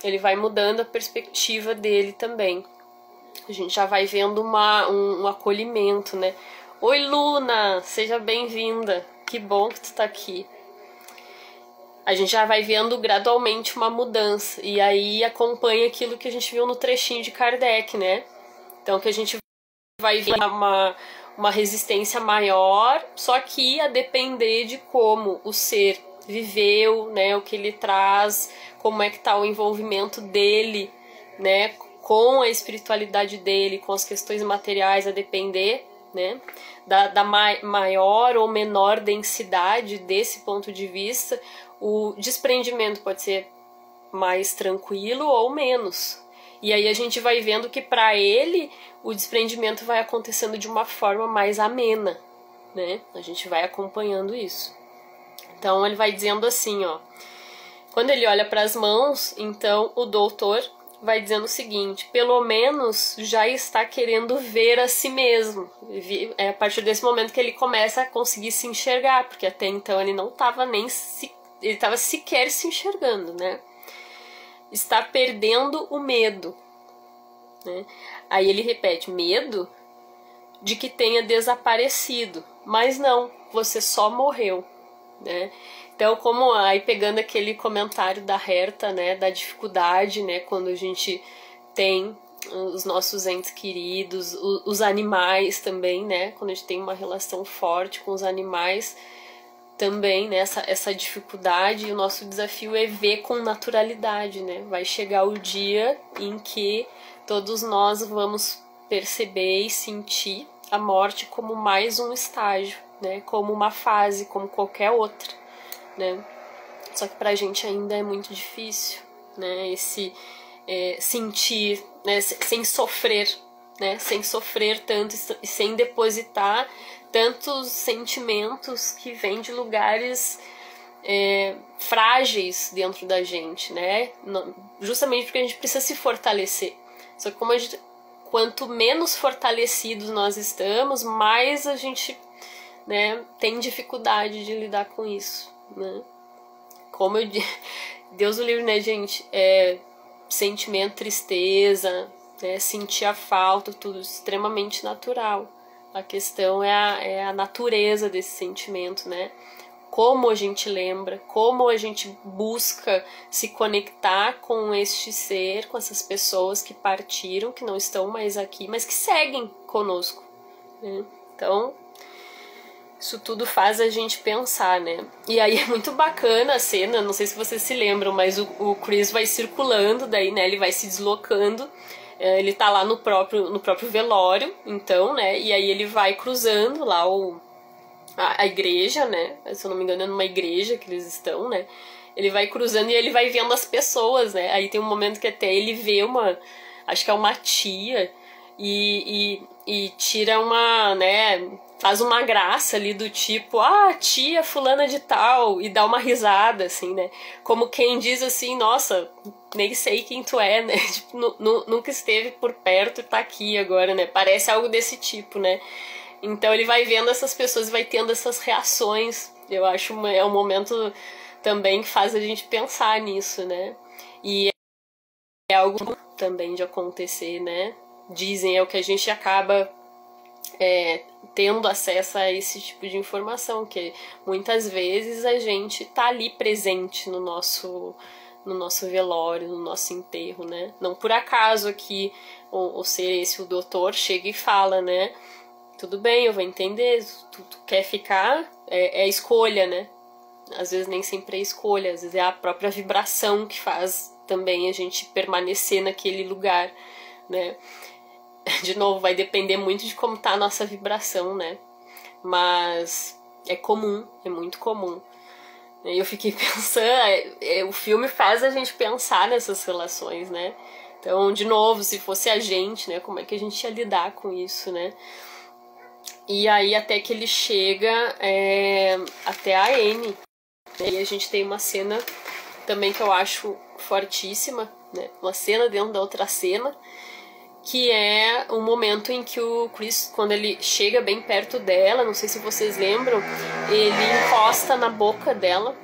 A: Ele vai mudando a perspectiva dele também. A gente já vai vendo um acolhimento, né? Oi, Luna, seja bem-vinda. Que bom que tu tá aqui. A gente já vai vendo gradualmente uma mudança. E aí acompanha aquilo que a gente viu no trechinho de Kardec, né? Então que a gente vai ver uma resistência maior, só que a depender de como o ser viveu, né? O que ele traz, como é que tá o envolvimento dele, né? Com a espiritualidade dele, com as questões materiais, a depender, né? Da maior ou menor densidade desse ponto de vista, o desprendimento pode ser mais tranquilo ou menos. E aí a gente vai vendo que para ele o desprendimento vai acontecendo de uma forma mais amena, né? A gente vai acompanhando isso. Então ele vai dizendo assim, ó. Quando ele olha para as mãos, então o doutor vai dizendo o seguinte, pelo menos já está querendo ver a si mesmo. É a partir desse momento que ele começa a conseguir se enxergar, porque até então ele não estava ele estava sequer se enxergando, né? Está perdendo o medo, né? Aí ele repete, medo de que tenha desaparecido, mas não, você só morreu, né? Então, como aí pegando aquele comentário da Herta, né, da dificuldade, né, quando a gente tem os nossos entes queridos, os animais também, né, quando a gente tem uma relação forte com os animais, também, né, essa dificuldade, e o nosso desafio é ver com naturalidade, né, vai chegar o dia em que todos nós vamos perceber e sentir a morte como mais um estágio, né, como uma fase, como qualquer outra, né, só que pra gente ainda é muito difícil, né, esse sentir, né, sem sofrer, né, sem sofrer tanto e sem depositar tantos sentimentos que vêm de lugares frágeis dentro da gente, né, justamente porque a gente precisa se fortalecer. Só que quanto menos fortalecidos nós estamos, mais a gente, né, tem dificuldade de lidar com isso, né? Como eu Deus o livre, né, gente? Sentimento, tristeza, né, sentir a falta, tudo extremamente natural. A questão é a natureza desse sentimento, né? Como a gente lembra, como a gente busca se conectar com este ser, com essas pessoas que partiram, que não estão mais aqui, mas que seguem conosco, né? Então, isso tudo faz a gente pensar, né? E aí é muito bacana a cena, não sei se vocês se lembram, mas o Chris vai circulando, daí, né, ele vai se deslocando, ele tá lá no próprio velório, então, né, e aí ele vai cruzando lá a igreja, né, se eu não me engano é numa igreja que eles estão, né, ele vai cruzando e ele vai vendo as pessoas, né, aí tem um momento que até ele vê acho que é uma tia, e tira né, faz uma graça ali do tipo, tia fulana de tal, e dá uma risada, assim, né, como quem diz assim, nossa, nem sei quem tu é, né, tipo, nunca esteve por perto e tá aqui agora, né, parece algo desse tipo, né, então ele vai vendo essas pessoas e vai tendo essas reações, eu acho é um momento também que faz a gente pensar nisso, né, e é algo também de acontecer, né, dizem, é o que a gente acaba tendo acesso a esse tipo de informação, que muitas vezes a gente tá ali presente no nosso velório, no nosso enterro, né? Não por acaso aqui o ser esse, o doutor, chega e fala, né? Tudo bem, eu vou entender, tu quer ficar, é escolha, né? Às vezes nem sempre é escolha, às vezes é a própria vibração que faz também a gente permanecer naquele lugar, né? De novo, vai depender muito de como tá a nossa vibração, né? Mas é comum, é muito comum. E eu fiquei pensando, o filme faz a gente pensar nessas relações, né? Então, de novo, se fosse a gente, né? Como é que a gente ia lidar com isso, né? E aí até que ele chega até a Anne. E a gente tem uma cena também que eu acho fortíssima, né? Uma cena dentro da outra cena, que é o momento em que o Chris, quando ele chega bem perto dela, não sei se vocês lembram, ele encosta na boca dela,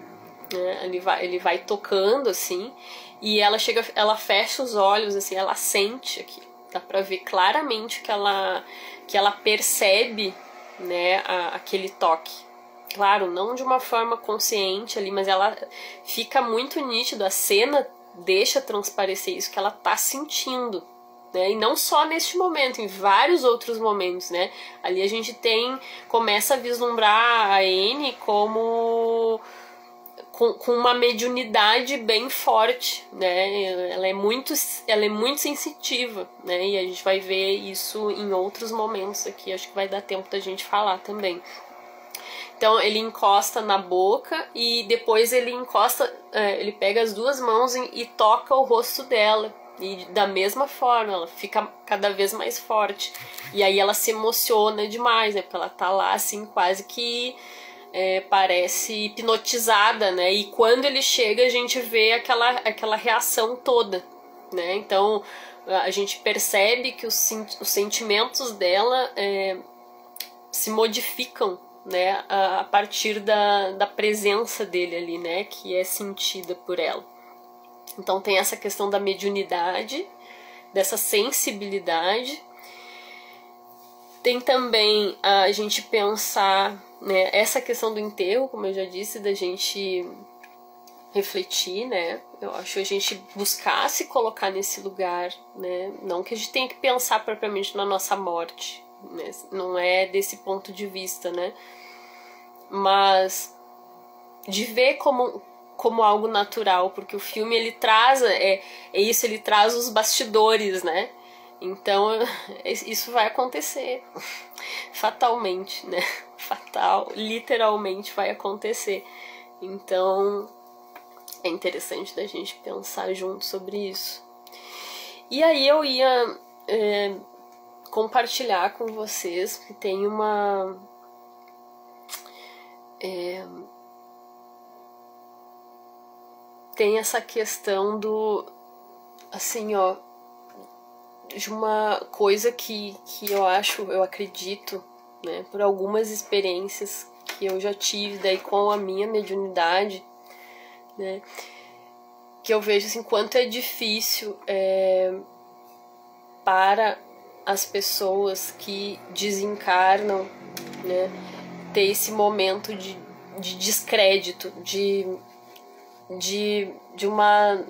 A: né? Ele vai tocando assim, e ela fecha os olhos, assim, ela sente aqui, dá pra ver claramente que ela percebe, né, aquele toque. Claro, não de uma forma consciente ali, mas ela fica muito nítido, a cena deixa transparecer isso, que ela tá sentindo, né? E não só neste momento, em vários outros momentos, né? Ali a gente começa a vislumbrar a Anne como com uma mediunidade bem forte, né? Ela é muito sensitiva, né? E a gente vai ver isso em outros momentos aqui, acho que vai dar tempo da gente falar também. Então ele encosta na boca e depois ele ele pega as duas mãos e toca o rosto dela. E da mesma forma, ela fica cada vez mais forte. E aí ela se emociona demais, né? Porque ela tá lá assim, quase que parece hipnotizada, né? E quando ele chega, a gente vê aquela reação toda, né? Então a gente percebe que os sentimentos dela se modificam, né, a partir da presença dele ali, né, que é sentida por ela. Então tem essa questão da mediunidade, dessa sensibilidade. Tem também a gente pensar, né, essa questão do enterro, como eu já disse, da gente refletir, né? Eu acho a gente buscar se colocar nesse lugar, né? Não que a gente tenha que pensar propriamente na nossa morte, né? Não é desse ponto de vista, né? Mas de ver como algo natural, porque o filme ele traz ele traz os bastidores, né? Então isso vai acontecer fatalmente, né? Literalmente vai acontecer. Então é interessante da gente pensar junto sobre isso. E aí eu ia compartilhar com vocês que tem tem essa questão assim, ó, de uma coisa que eu acredito, né, por algumas experiências que eu já tive daí com a minha mediunidade, né, que eu vejo assim, quanto é difícil para as pessoas que desencarnam, né, ter esse momento de descrédito, de uma...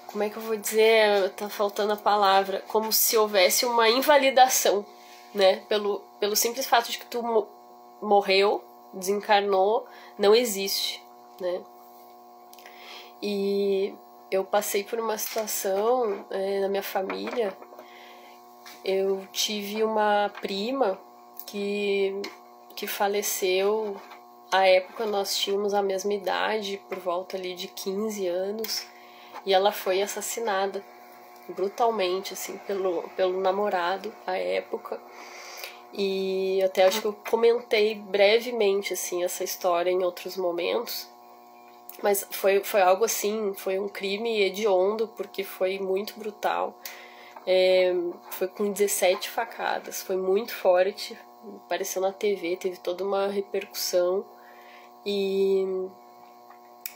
A: Como é que eu vou dizer? Tá faltando a palavra. Como se houvesse uma invalidação, né? Pelo simples fato de que tu morreu, desencarnou, não existe, né? E eu passei por uma situação na minha família. Eu tive uma prima que faleceu. À época nós tínhamos a mesma idade, por volta ali de 15 anos, e ela foi assassinada brutalmente, assim, pelo namorado à época. E até acho que eu comentei brevemente, assim, essa história em outros momentos, mas foi algo assim, foi um crime hediondo, porque foi muito brutal. Foi com 17 facadas, foi muito forte, apareceu na TV, teve toda uma repercussão. E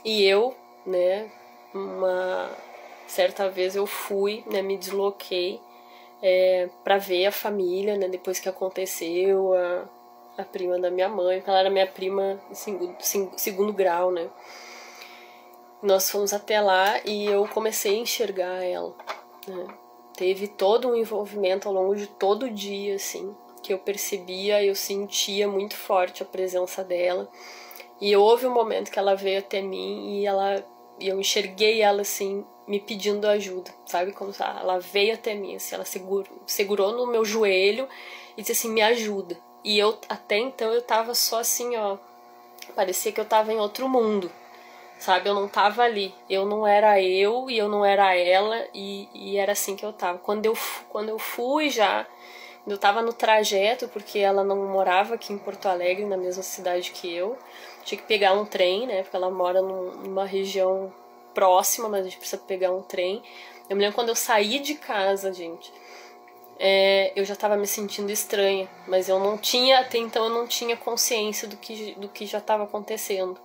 A: eu, né, uma certa vez eu fui, né, me desloquei para ver a família, né, depois que aconteceu, a prima da minha mãe, ela era minha prima em segundo grau, né. Nós fomos até lá e eu comecei a enxergar ela, né. Teve todo um envolvimento ao longo de todo o dia, assim, que eu percebia, eu sentia muito forte a presença dela. E houve um momento que ela veio até mim e eu enxerguei ela assim, me pedindo ajuda, sabe? Como se ela veio até mim, assim, ela segurou no meu joelho e disse assim, me ajuda. E eu, até então, eu tava só assim, ó, parecia que eu tava em outro mundo, sabe? Eu não tava ali, eu não era eu e eu não era ela, e era assim que eu tava. Quando eu fui já, eu tava no trajeto, porque ela não morava aqui em Porto Alegre, na mesma cidade que eu, tinha que pegar um trem, né? Porque ela mora numa região próxima, mas a gente precisa pegar um trem. Eu me lembro quando eu saí de casa, gente, eu já tava me sentindo estranha, mas eu não tinha, até então eu não tinha consciência do que já tava acontecendo.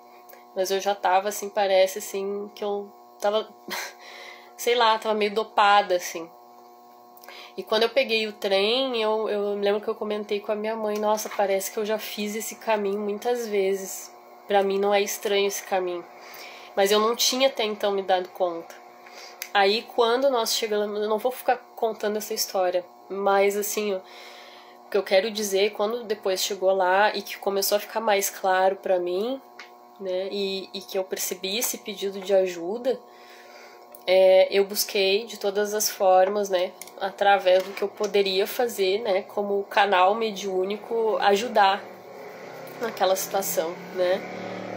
A: Mas eu já tava, assim, parece, assim, que eu tava, sei lá, tava meio dopada, assim. E quando eu peguei o trem, eu me lembro que eu comentei com a minha mãe, nossa, parece que eu já fiz esse caminho muitas vezes. Pra mim não é estranho esse caminho. Mas eu não tinha até então me dado conta. Aí quando nós chegamos, eu não vou ficar contando essa história, mas assim, o que eu quero dizer, quando depois chegou lá e que começou a ficar mais claro pra mim, né, e que eu percebi esse pedido de ajuda, eu busquei de todas as formas, né, através do que eu poderia fazer, né, como canal mediúnico, ajudar naquela situação, né.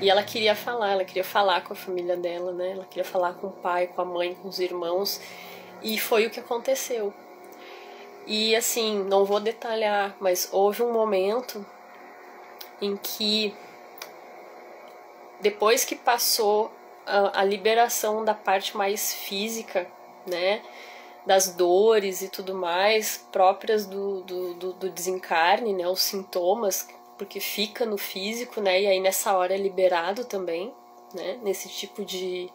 A: E ela queria falar com a família dela, né, ela queria falar com o pai, com a mãe, com os irmãos, e foi o que aconteceu. E assim, não vou detalhar, mas houve um momento em que, depois que passou a liberação da parte mais física, né, das dores e tudo mais, próprias do desencarne, né, os sintomas, porque fica no físico, né, e aí nessa hora é liberado também, né, nesse tipo de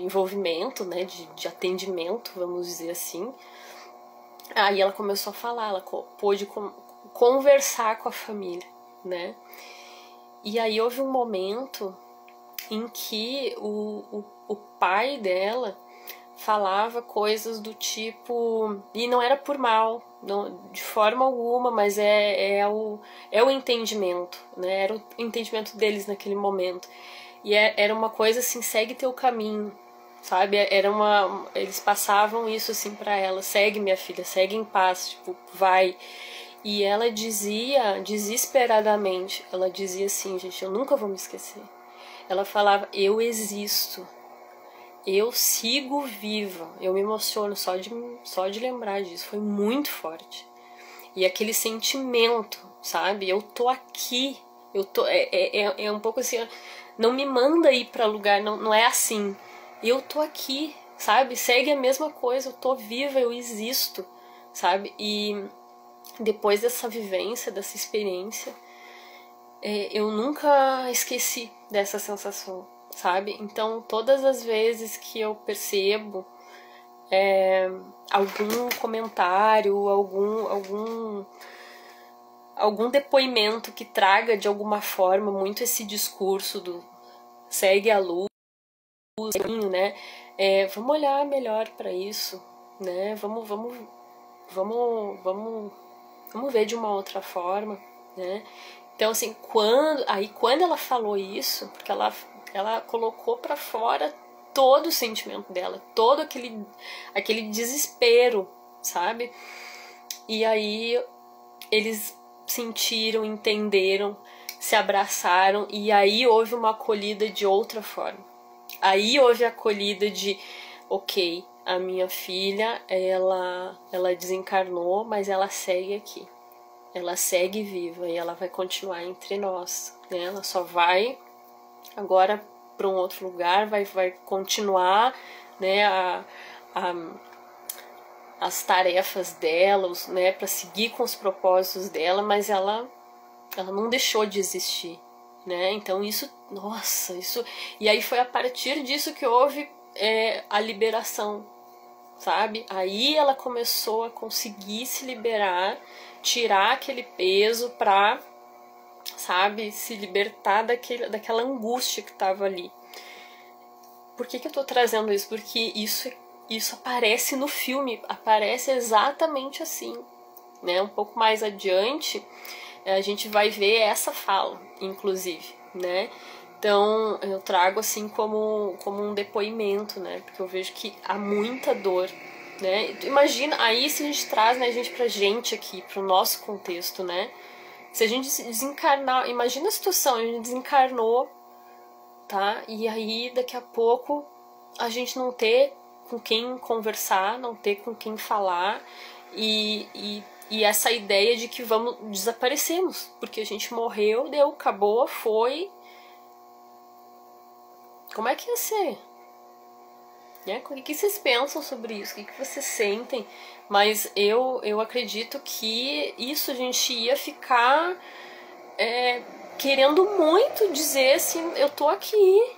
A: envolvimento, né, de atendimento, vamos dizer assim. Aí ela começou a falar, ela pôde conversar com a família, né, e aí houve um momento em que o pai dela falava coisas do tipo, e não era por mal, não, de forma alguma, mas é o entendimento, né? Era o entendimento deles naquele momento. E era uma coisa assim, segue teu caminho, sabe? Eles passavam isso assim pra ela, segue minha filha, segue em paz, tipo, vai. E ela dizia, desesperadamente, ela dizia assim, gente, eu nunca vou me esquecer. Ela falava, eu existo, eu sigo viva. Eu me emociono só de lembrar disso, foi muito forte. E aquele sentimento, sabe? Eu tô aqui, eu tô, é um pouco assim, não me manda ir pra lugar, não é assim. Eu tô aqui, sabe? Segue a mesma coisa, eu tô viva, eu existo, sabe? E depois dessa vivência, dessa experiência, eu nunca esqueci dessa sensação, sabe? Então, todas as vezes que eu percebo algum comentário, algum depoimento que traga de alguma forma muito esse discurso do segue a luz, né? Vamos olhar melhor para isso, né? Vamos ver de uma outra forma, né? Então, assim, quando ela falou isso, porque ela colocou pra fora todo o sentimento dela, todo aquele desespero, sabe? E aí eles sentiram, entenderam, se abraçaram, e aí houve uma acolhida de outra forma. Aí houve a acolhida de, ok, a minha filha, ela desencarnou, mas ela segue aqui. Ela segue viva e ela vai continuar entre nós, né? Ela só vai agora para um outro lugar, vai continuar, né, as tarefas dela, né, para seguir com os propósitos dela, mas ela não deixou de existir, né? Então isso, nossa, isso, e aí foi a partir disso que houve a liberação, sabe? Aí ela começou a conseguir se liberar, tirar aquele peso pra, sabe, se libertar daquela angústia que tava ali. Por que eu tô trazendo isso? Porque isso aparece no filme, aparece exatamente assim, né? Um pouco mais adiante, a gente vai ver essa fala, inclusive, né? Então, eu trago assim como um depoimento, né? Porque eu vejo que há muita dor, né? Imagina, aí se a gente traz, né, a gente pra gente aqui, pro nosso contexto, né? Se a gente desencarnar, imagina a situação, a gente desencarnou, tá? E aí, daqui a pouco, a gente não ter com quem conversar, não ter com quem falar e essa ideia de que desaparecemos, porque a gente morreu, deu, acabou, foi. Como é que ia ser? Né? O que vocês pensam sobre isso? O que vocês sentem? Mas eu acredito que isso a gente ia ficar querendo muito dizer assim, eu tô aqui,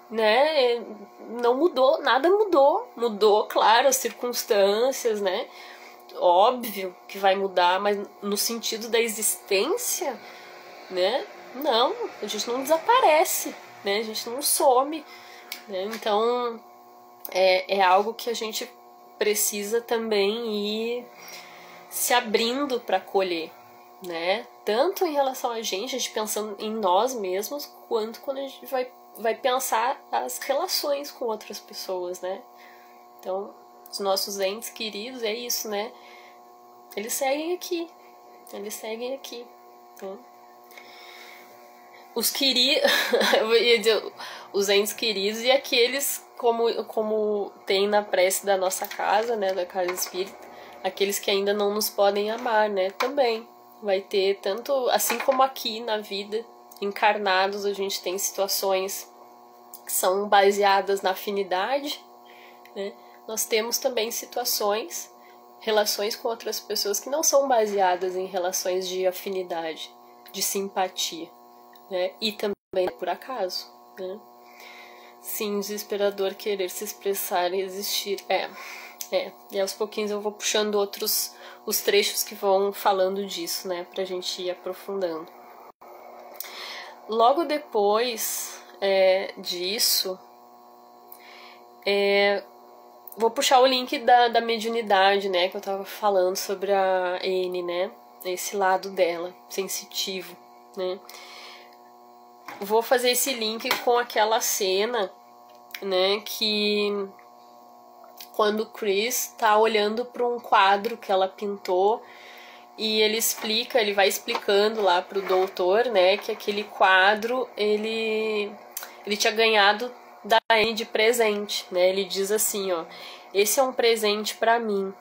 A: né? Não mudou, nada mudou. Mudou, claro, as circunstâncias, né? Óbvio que vai mudar, mas no sentido da existência, né? Não, a gente não desaparece, né? A gente não some, né? Então é algo que a gente precisa também ir se abrindo para acolher, né? Tanto em relação a gente pensando em nós mesmos, quanto quando a gente vai pensar as relações com outras pessoas, né? Então, os nossos entes queridos, é isso, né? Eles seguem aqui. Né? Eu ia dizer, os entes queridos e aqueles como tem na prece da nossa casa, né, da casa espírita, aqueles que ainda não nos podem amar, né, também vai ter tanto, assim como aqui na vida, encarnados, a gente tem situações que são baseadas na afinidade, né, nós temos também relações com outras pessoas que não são baseadas em relações de afinidade, de simpatia, né, e também por acaso, né. Sim, desesperador querer se expressar e existir. E aos pouquinhos eu vou puxando os trechos que vão falando disso, né, pra gente ir aprofundando. Logo depois disso, vou puxar o link da mediunidade, né, que eu tava falando sobre a N, né, esse lado dela, sensitivo, né. Vou fazer esse link com aquela cena, né, que quando o Chris tá olhando para um quadro que ela pintou e ele vai explicando lá pro doutor, né, que aquele quadro ele tinha ganhado da Anne de presente, né? Ele diz assim, ó: esse é um presente para mim.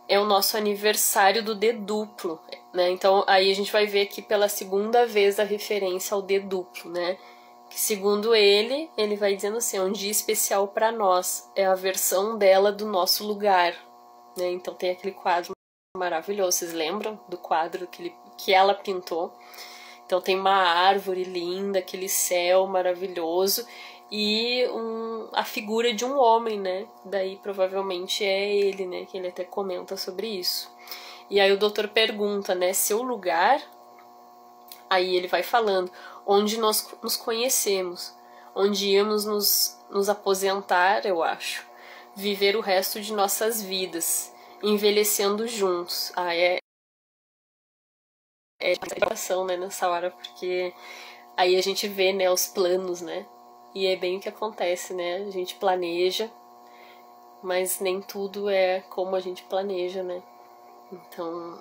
A: É o nosso aniversário do D duplo, né? Então aí a gente vai ver aqui pela segunda vez a referência ao D duplo, né? Que segundo ele vai dizendo assim, é um dia especial para nós, é a versão dela do nosso lugar, né? Então tem aquele quadro maravilhoso, vocês lembram do quadro que ela pintou? Então tem uma árvore linda, aquele céu maravilhoso e a figura de um homem, né? Daí provavelmente é ele, né? Que ele até comenta sobre isso. E aí o doutor pergunta, né? Seu lugar? Aí ele vai falando, onde nós nos conhecemos, onde íamos nos aposentar, eu acho, viver o resto de nossas vidas, envelhecendo juntos. É preocupação, né, nessa hora, porque aí a gente vê, né, os planos, né, e é bem o que acontece, né, a gente planeja, mas nem tudo é como a gente planeja, né, então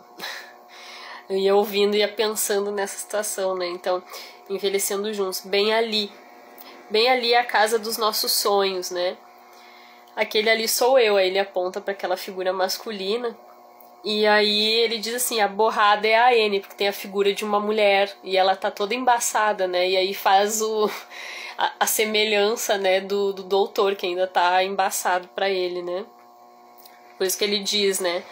A: eu ia ouvindo e ia pensando nessa situação, né, então envelhecendo juntos, bem ali é a casa dos nossos sonhos, né, aquele ali sou eu, aí ele aponta para aquela figura masculina. E aí ele diz assim, a borrada é a N, porque tem a figura de uma mulher e ela tá toda embaçada, né? E aí faz a semelhança, né, do doutor, que ainda tá embaçado para ele, né? Por isso que ele diz, né,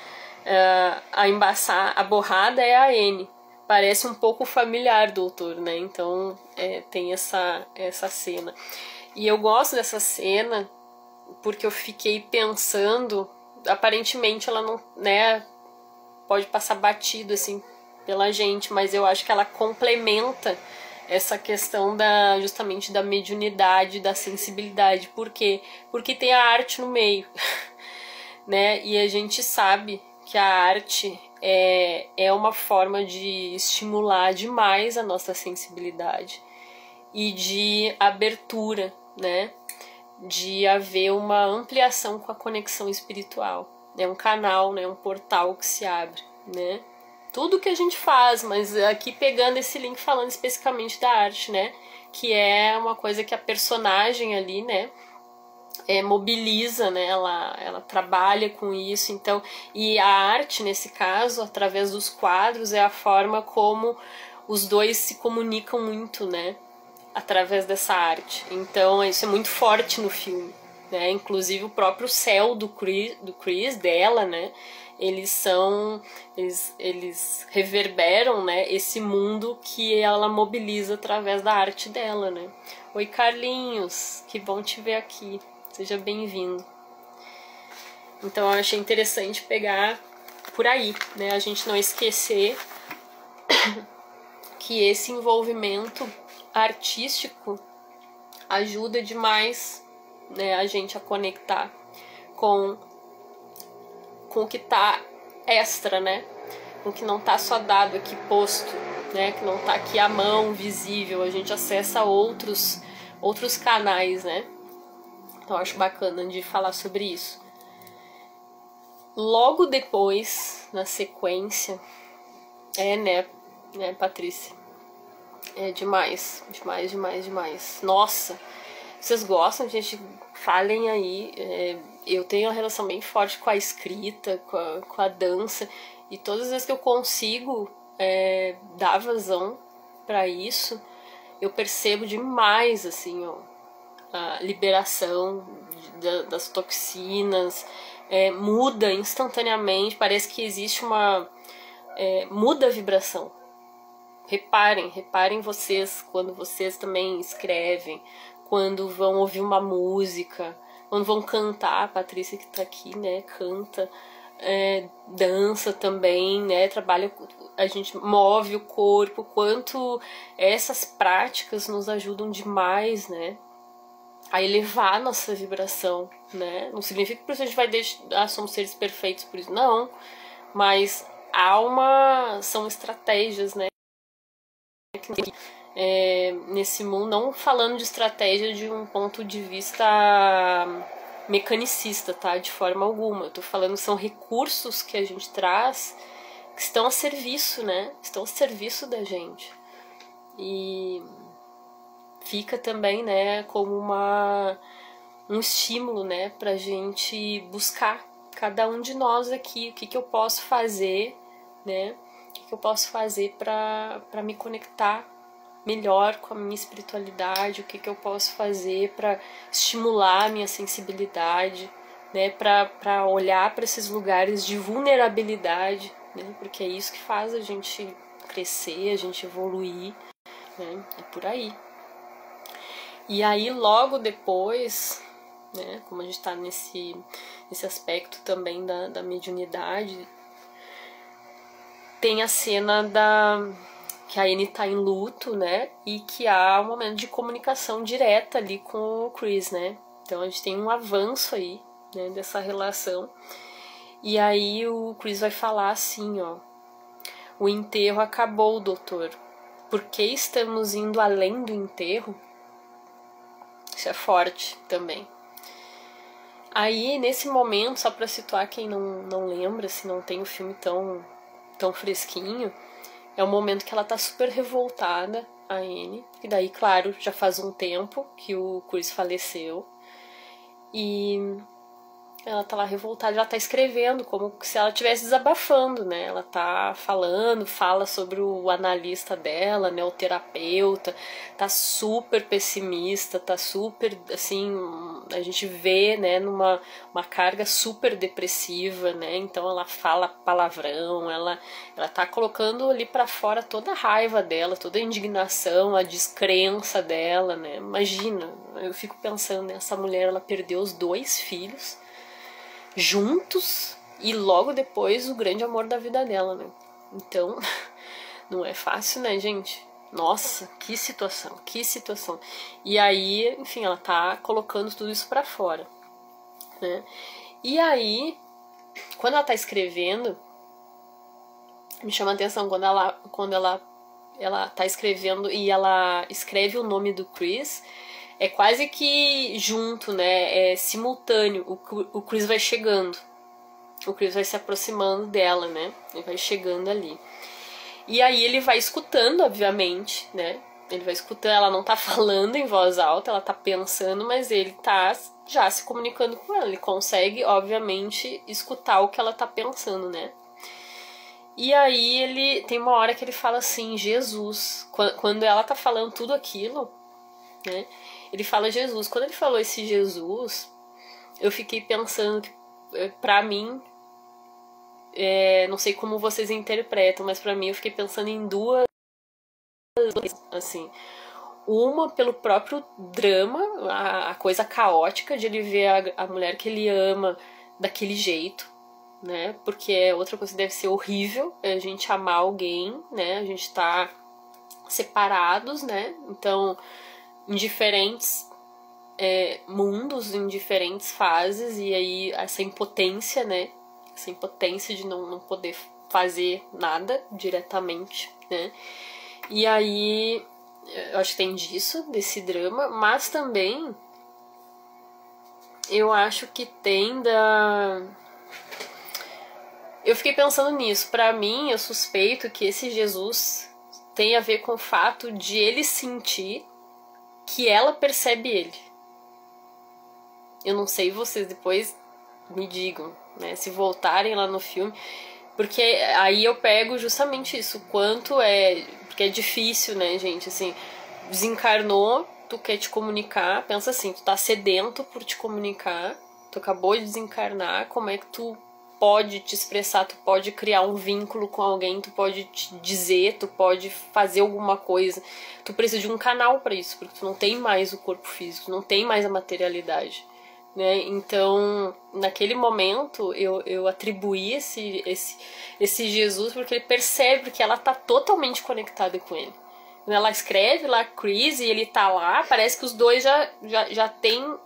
A: a borrada é a N. Parece um pouco familiar, doutor, né? Então tem essa cena. E eu gosto dessa cena porque eu fiquei pensando, aparentemente ela não, né, pode passar batido assim pela gente, mas eu acho que ela complementa essa questão justamente da mediunidade, da sensibilidade. Por quê? Porque tem a arte no meio, né? E a gente sabe que a arte é uma forma de estimular demais a nossa sensibilidade e de abertura, né? De haver uma ampliação com a conexão espiritual. É um canal, né? Um portal que se abre, né? Tudo que a gente faz, mas aqui pegando esse link falando especificamente da arte, né? Que é uma coisa que a personagem ali, né? Mobiliza, né? Ela trabalha com isso, então, e a arte nesse caso, através dos quadros, é a forma como os dois se comunicam muito, né? Através dessa arte. Então isso é muito forte no filme, né? Inclusive o próprio céu do Chris dela, né? Eles reverberam, né? Esse mundo que ela mobiliza através da arte dela, né? Oi, Carlinhos, que bom te ver aqui. Seja bem-vindo. Então eu achei interessante pegar por aí, né? A gente não esquecer que esse envolvimento artístico ajuda demais, né, a gente a conectar com o que tá extra, né? Com o que não tá só dado aqui posto, né? Que não tá aqui à mão, visível. A gente acessa outros canais, né? Então eu acho bacana de falar sobre isso. Logo depois, na sequência, né, Patrícia? É demais, demais, demais, demais. Nossa, vocês gostam, gente? Falem aí. Eu tenho uma relação bem forte com a escrita, com a dança. E todas as vezes que eu consigo dar vazão pra isso, eu percebo demais, assim, ó, a liberação das toxinas. Muda instantaneamente, parece que existe uma... muda a vibração. Reparem vocês, quando vocês também escrevem, quando vão ouvir uma música, quando vão cantar, a Patrícia que tá aqui, né, canta, dança também, né, trabalha, a gente move o corpo, quanto essas práticas nos ajudam demais, né, a elevar a nossa vibração, né, não significa que por isso a gente vai deixar, somos seres perfeitos por isso, não, mas são estratégias, né, nesse mundo, não falando de estratégia de um ponto de vista mecanicista, tá? De forma alguma. Eu tô falando que são recursos que a gente traz que estão a serviço, né? Estão a serviço da gente. E fica também, né, como um estímulo, né, pra gente buscar, cada um de nós aqui, o que eu posso fazer, né? O que eu posso fazer para me conectar melhor com a minha espiritualidade, o que eu posso fazer para estimular a minha sensibilidade, né, para olhar para esses lugares de vulnerabilidade, né, porque é isso que faz a gente crescer, a gente evoluir, né, é por aí. E aí logo depois, né, como a gente está nesse aspecto também da mediunidade, tem a cena que a Annie tá em luto, né? E que há um momento de comunicação direta ali com o Chris, né? Então a gente tem um avanço aí, né, dessa relação. E aí o Chris vai falar assim, ó: o enterro acabou, doutor. Por que estamos indo além do enterro? Isso é forte também. Aí, nesse momento, só pra situar quem não lembra, se não tem o filme tão fresquinho, é o momento que ela tá super revoltada, a Annie. E daí, claro, já faz um tempo que o Chris faleceu. E ela tá lá revoltada, ela tá escrevendo como se ela estivesse desabafando, né? Ela tá fala sobre o analista dela, né? O terapeuta, tá super pessimista, tá super, assim, a gente vê, né, numa carga super depressiva, né? Então ela fala palavrão, ela tá colocando ali pra fora toda a raiva dela, toda a indignação, a descrença dela, né? Imagina, eu fico pensando, né? Essa mulher, ela perdeu os 2 filhos juntos e logo depois o grande amor da vida dela, né? Então, não é fácil, né, gente? Nossa, que situação, que situação. E aí, enfim, ela tá colocando tudo isso pra fora, né? E aí, quando ela tá escrevendo, me chama a atenção quando ela tá escrevendo e ela escreve o nome do Chris, é quase que junto, né? É simultâneo. O Chris vai chegando. O Chris vai se aproximando dela, né? Ele vai chegando ali. E aí ele vai escutando, obviamente, né? Ele vai escutando, ela não tá falando em voz alta, ela tá pensando, mas ele tá já se comunicando com ela. Ele consegue, obviamente, escutar o que ela tá pensando, né? E aí ele tem uma hora que ele fala assim, Jesus. Quando ela tá falando tudo aquilo, né? Ele fala Jesus. Quando ele falou esse Jesus, eu fiquei pensando que, pra mim, não sei como vocês interpretam, mas pra mim eu fiquei pensando em duas, assim. Uma pelo próprio drama, a coisa caótica de ele ver a mulher que ele ama daquele jeito, né? Porque é outra coisa que deve ser horrível, a gente amar alguém, né? A gente tá separados, né? Então, em diferentes mundos, em diferentes fases, e aí essa impotência, né? Essa impotência de não poder fazer nada diretamente, né? E aí, eu acho que tem disso, desse drama, mas também eu acho que tem da... Eu fiquei pensando nisso. Pra mim, eu suspeito que esse Jesus tem a ver com o fato de ele sentir que ela percebe ele. Eu não sei, vocês depois me digam, né? Se voltarem lá no filme. Porque aí eu pego justamente isso. Quanto é... Porque é difícil, né, gente? Assim, desencarnou, tu quer te comunicar. Pensa assim, tu tá sedento por te comunicar. Tu acabou de desencarnar. Como é que tu pode te expressar, tu pode criar um vínculo com alguém, tu pode te dizer, tu pode fazer alguma coisa. Tu precisa de um canal para isso, porque tu não tem mais o corpo físico, não tem mais a materialidade, né? Então, naquele momento, eu atribuí esse Jesus porque ele percebe que ela tá totalmente conectada com ele. Quando ela escreve lá Chris e ele tá lá, parece que os dois já tem,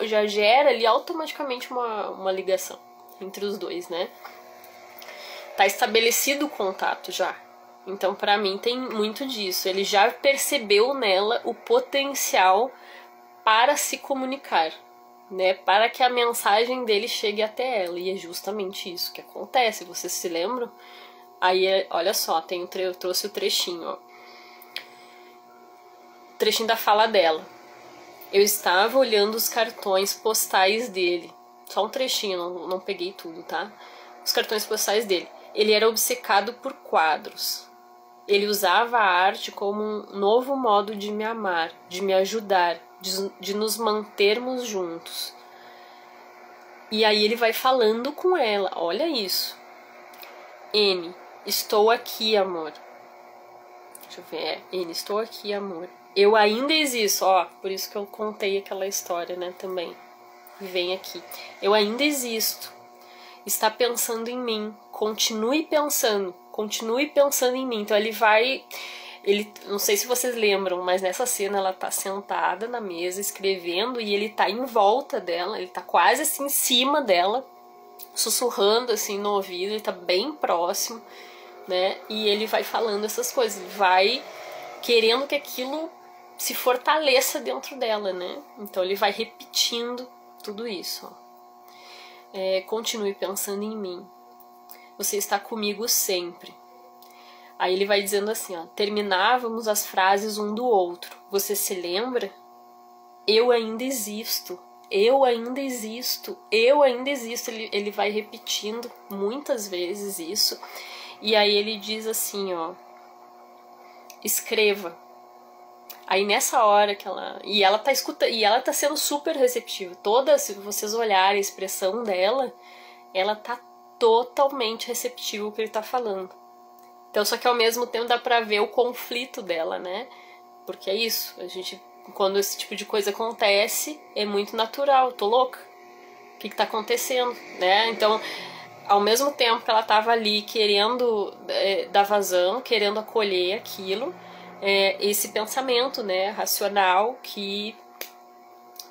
A: já gera ali automaticamente uma ligação entre os dois, né? Tá estabelecido o contato já. Então, pra mim, tem muito disso. Ele já percebeu nela o potencial para se comunicar, né? Para que a mensagem dele chegue até ela. E é justamente isso que acontece. Vocês se lembram? Aí, olha só, eu trouxe o trechinho, ó. O trechinho da fala dela. Eu estava olhando os cartões postais dele. Só um trechinho, não peguei tudo, tá? Os cartões postais dele. Ele era obcecado por quadros. Ele usava a arte como um novo modo de me amar, de me ajudar, de nos mantermos juntos. E aí ele vai falando com ela. Olha isso. N, estou aqui, amor. Deixa eu ver. N, estou aqui, amor. Eu ainda existo. Ó, por isso que eu contei aquela história, né, também. Vem aqui. Eu ainda existo. Está pensando em mim. Continue pensando em mim. Então ele não sei se vocês lembram, mas nessa cena ela tá sentada na mesa escrevendo e ele tá em volta dela, ele tá quase assim em cima dela, sussurrando assim no ouvido, ele tá bem próximo, né? E ele vai falando essas coisas, ele vai querendo que aquilo se fortaleça dentro dela, né? Então ele vai repetindo tudo isso, ó. Continue pensando em mim. Você está comigo sempre. Aí ele vai dizendo assim, ó. Terminávamos as frases um do outro. Você se lembra? Eu ainda existo. Eu ainda existo. Eu ainda existo. Ele vai repetindo muitas vezes isso. E aí ele diz assim, ó. Escreva. Aí nessa hora que ela... E ela tá escutando, e ela tá sendo super receptiva. Se vocês olharem a expressão dela, ela tá totalmente receptiva ao que ele tá falando. Então, só que ao mesmo tempo dá pra ver o conflito dela, né? Porque é isso, quando esse tipo de coisa acontece, é muito natural. Tô louca? O que tá acontecendo, né? Então, ao mesmo tempo que ela tava ali querendo dar vazão, querendo acolher aquilo, esse pensamento, né, racional que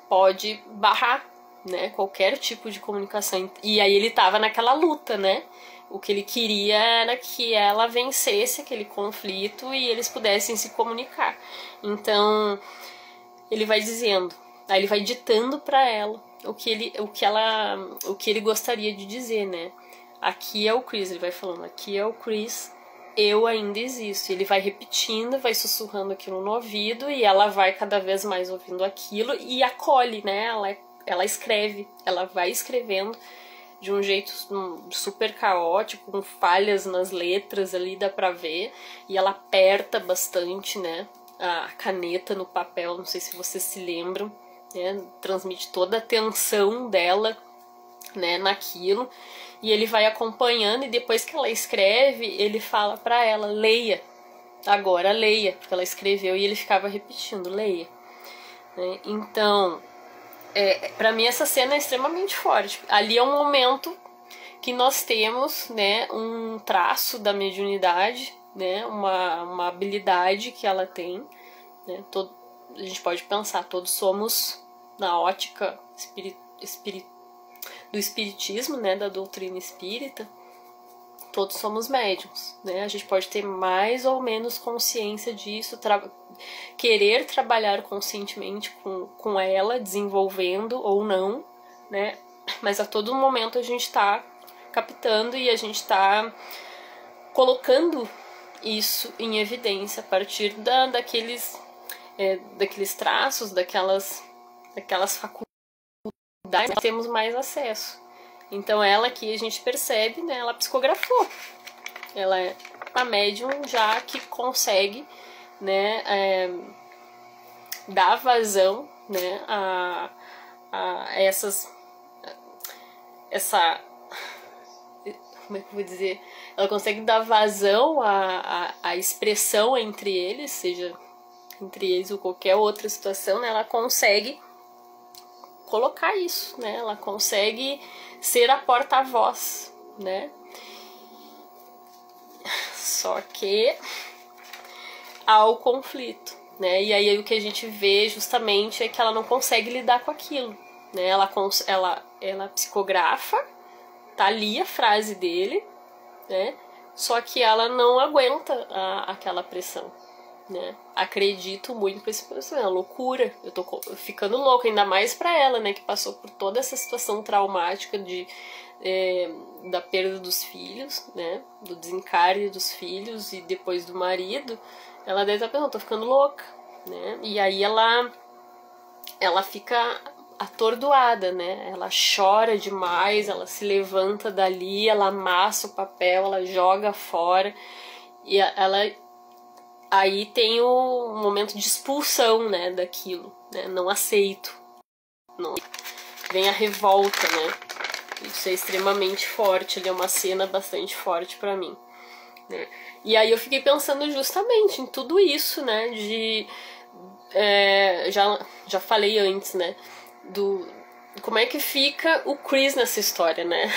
A: pode barrar, né? Qualquer tipo de comunicação. E aí ele tava naquela luta, né? O que ele queria era que ela vencesse aquele conflito e eles pudessem se comunicar. Então, ele vai dizendo, aí ele vai ditando para ela o que ele gostaria de dizer, né? Aqui é o Chris, ele vai falando, aqui é o Chris, eu ainda existo. Ele vai repetindo, vai sussurrando aquilo no ouvido e ela vai cada vez mais ouvindo aquilo e acolhe, né? Ela escreve, ela vai escrevendo de um jeito super caótico, com falhas nas letras ali, dá pra ver. E ela aperta bastante, né, a caneta no papel, não sei se vocês se lembram, né, transmite toda a tensão dela, né, naquilo. E ele vai acompanhando e depois que ela escreve, ele fala pra ela, leia, agora leia, porque ela escreveu e ele ficava repetindo, leia. Né? Então, pra mim essa cena é extremamente forte. Ali é um momento que nós temos, né, um traço da mediunidade, né, uma habilidade que ela tem, né, a gente pode pensar, todos somos, na ótica do espiritismo, né, da doutrina espírita, todos somos médiums, né, a gente pode ter mais ou menos consciência disso, querer trabalhar conscientemente com ela, desenvolvendo ou não, né, mas a todo momento a gente está captando e a gente está colocando isso em evidência a partir daqueles traços, daquelas faculdades que nós temos mais acesso. Então ela aqui a gente percebe, né, ela psicografou. Ela é uma médium já que consegue, né, dar vazão, né, a como é que eu vou dizer? Ela consegue dar vazão à expressão entre eles, seja entre eles ou qualquer outra situação, né? Ela consegue colocar isso, né? Ela consegue ser a porta-voz, né? Só que há o conflito, né? E aí o que a gente vê justamente é que ela não consegue lidar com aquilo, né? Ela psicografa, tá ali a frase dele, né? Só que ela não aguenta aquela pressão, né? Acredito muito que esse é uma loucura. Eu tô ficando louca, ainda mais pra ela, né? Que passou por toda essa situação traumática da perda dos filhos, né? Do desencarne dos filhos e depois do marido. Ela deve estar pensando, tô ficando louca, né? E aí ela fica atordoada, né? Ela chora demais, ela se levanta dali, ela amassa o papel, ela joga fora e ela aí tem o momento de expulsão, né, daquilo, né? Não aceito. Não. Vem a revolta, né? Isso é extremamente forte, ele é uma cena bastante forte pra mim, né? E aí eu fiquei pensando justamente em tudo isso, né, já falei antes, né, como é que fica o Chris nessa história, né?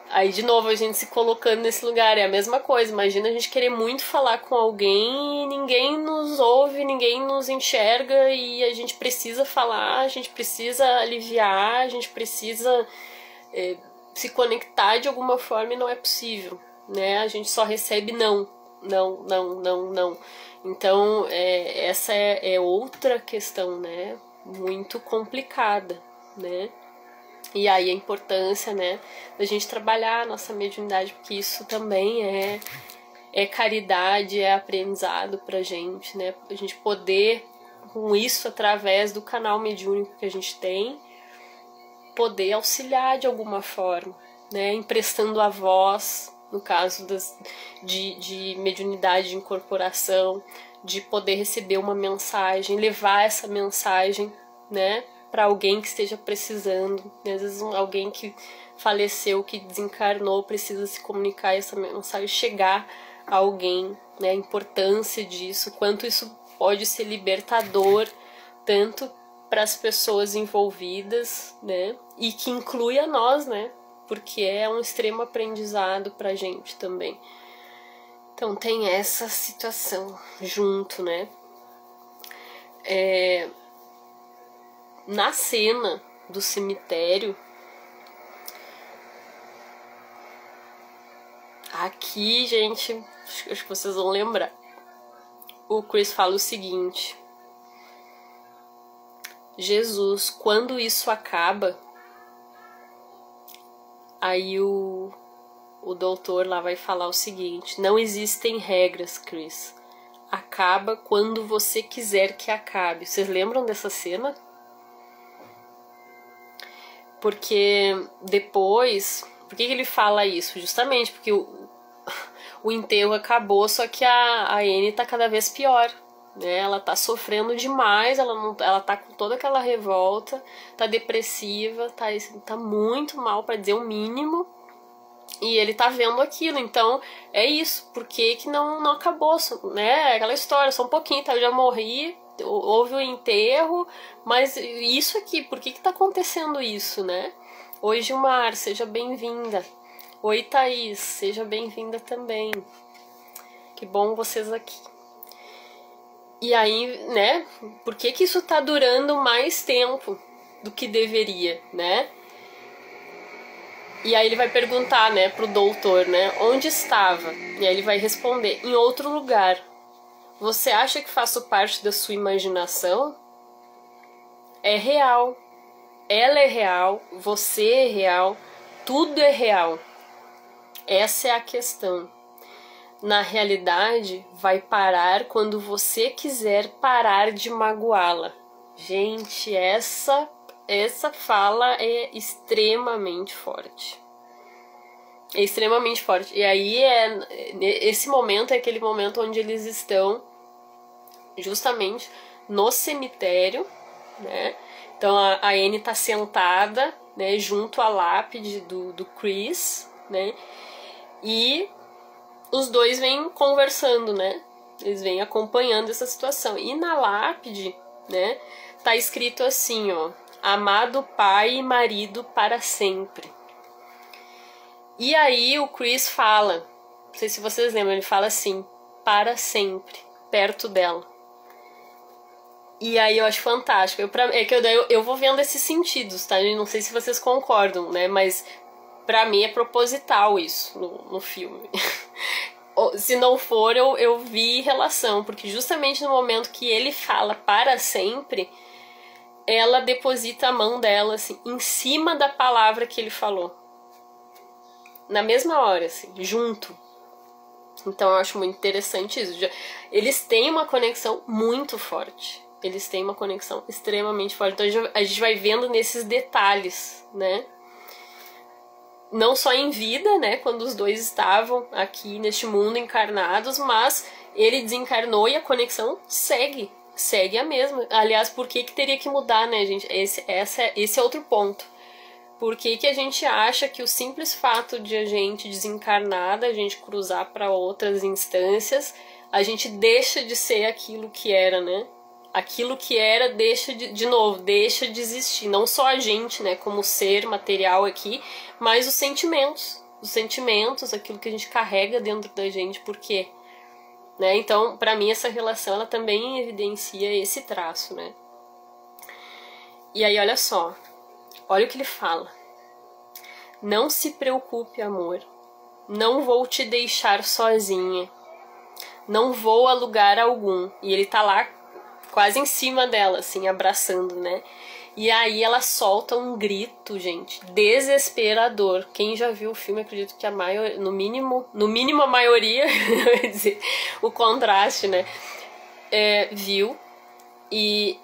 A: Aí, de novo, a gente se colocando nesse lugar, é a mesma coisa. Imagina a gente querer muito falar com alguém e ninguém nos ouve, ninguém nos enxerga e a gente precisa falar, a gente precisa aliviar, a gente precisa se conectar de alguma forma e não é possível, né? A gente só recebe não. Então, essa é outra questão, né? Muito complicada, né? E aí a importância, né, da gente trabalhar a nossa mediunidade, porque isso também é caridade, é aprendizado pra gente, né? A gente poder, com isso, através do canal mediúnico que a gente tem, poder auxiliar de alguma forma, né? Emprestando a voz, no caso de mediunidade de incorporação, de poder receber uma mensagem, levar essa mensagem, né, para alguém que esteja precisando, né? Às vezes alguém que faleceu, que desencarnou, precisa se comunicar e essa mensagem chegar a alguém, né? A importância disso, quanto isso pode ser libertador, tanto para as pessoas envolvidas, né? E que inclui a nós, né? Porque é um extremo aprendizado pra gente também. Então tem essa situação junto, né? Na cena, do cemitério, aqui, gente, acho que vocês vão lembrar. O Chris fala o seguinte: Jesus, quando isso acaba, aí o doutor lá vai falar o seguinte: não existem regras, Chris. Acaba quando você quiser que acabe. Vocês lembram dessa cena? Porque depois... Por que ele fala isso? Justamente porque o enterro acabou, só que a Anne tá cada vez pior, né? Ela tá sofrendo demais, ela tá com toda aquela revolta, tá depressiva, tá muito mal, pra dizer o mínimo, e ele tá vendo aquilo. Então é isso, por que não acabou, né? Aquela história, só um pouquinho, tá? Eu já morri, houve o enterro, mas isso aqui, por que tá acontecendo isso, né? Oi, Gilmar, seja bem-vinda. Oi, Thaís, seja bem-vinda também. Que bom vocês aqui. E aí, né, por que isso tá durando mais tempo do que deveria, né? E aí ele vai perguntar, né, pro doutor, né, onde estava? E aí ele vai responder, em outro lugar. Você acha que faço parte da sua imaginação? É real. Ela é real, você é real, tudo é real. Essa é a questão. Na realidade, vai parar quando você quiser parar de magoá-la. Gente, essa fala é extremamente forte. É extremamente forte. E aí, esse momento é aquele momento onde eles estão justamente no cemitério, né? Então a Anne tá sentada, né, junto à lápide do Chris, né? E os dois vêm conversando, né? Eles vêm acompanhando essa situação. E na lápide, né, tá escrito assim, ó: amado pai e marido para sempre. E aí o Chris fala, não sei se vocês lembram, ele fala assim, para sempre, perto dela. E aí eu acho fantástico. Eu vou vendo esses sentidos, tá? Eu não sei se vocês concordam, né? Mas pra mim é proposital isso no filme. Se não for, eu vi relação. Porque justamente no momento que ele fala para sempre, ela deposita a mão dela, assim, em cima da palavra que ele falou. Na mesma hora, assim, junto. Então eu acho muito interessante isso. Eles têm uma conexão muito forte. Eles têm uma conexão extremamente forte. Então a gente vai vendo nesses detalhes, né? Não só em vida, né? Quando os dois estavam aqui neste mundo encarnados, mas ele desencarnou e a conexão segue. Segue a mesma. Aliás, por que teria que mudar, né, gente? Esse é outro ponto. Por que a gente acha que o simples fato de a gente desencarnar, a gente cruzar para outras instâncias, a gente deixa de ser aquilo que era, né? Aquilo que era deixa deixa de existir. Não só a gente, né, como ser material aqui, mas os sentimentos, aquilo que a gente carrega dentro da gente, por quê? Né? Então, para mim, essa relação, ela também evidencia esse traço, né? E aí, olha só, olha o que ele fala. Não se preocupe, amor. Não vou te deixar sozinha. Não vou a lugar algum. E ele tá lá quase em cima dela, assim, abraçando, né? E aí ela solta um grito, gente, desesperador. Quem já viu o filme, acredito que no mínimo a maioria, eu ia dizer, o contraste, né? Viu. E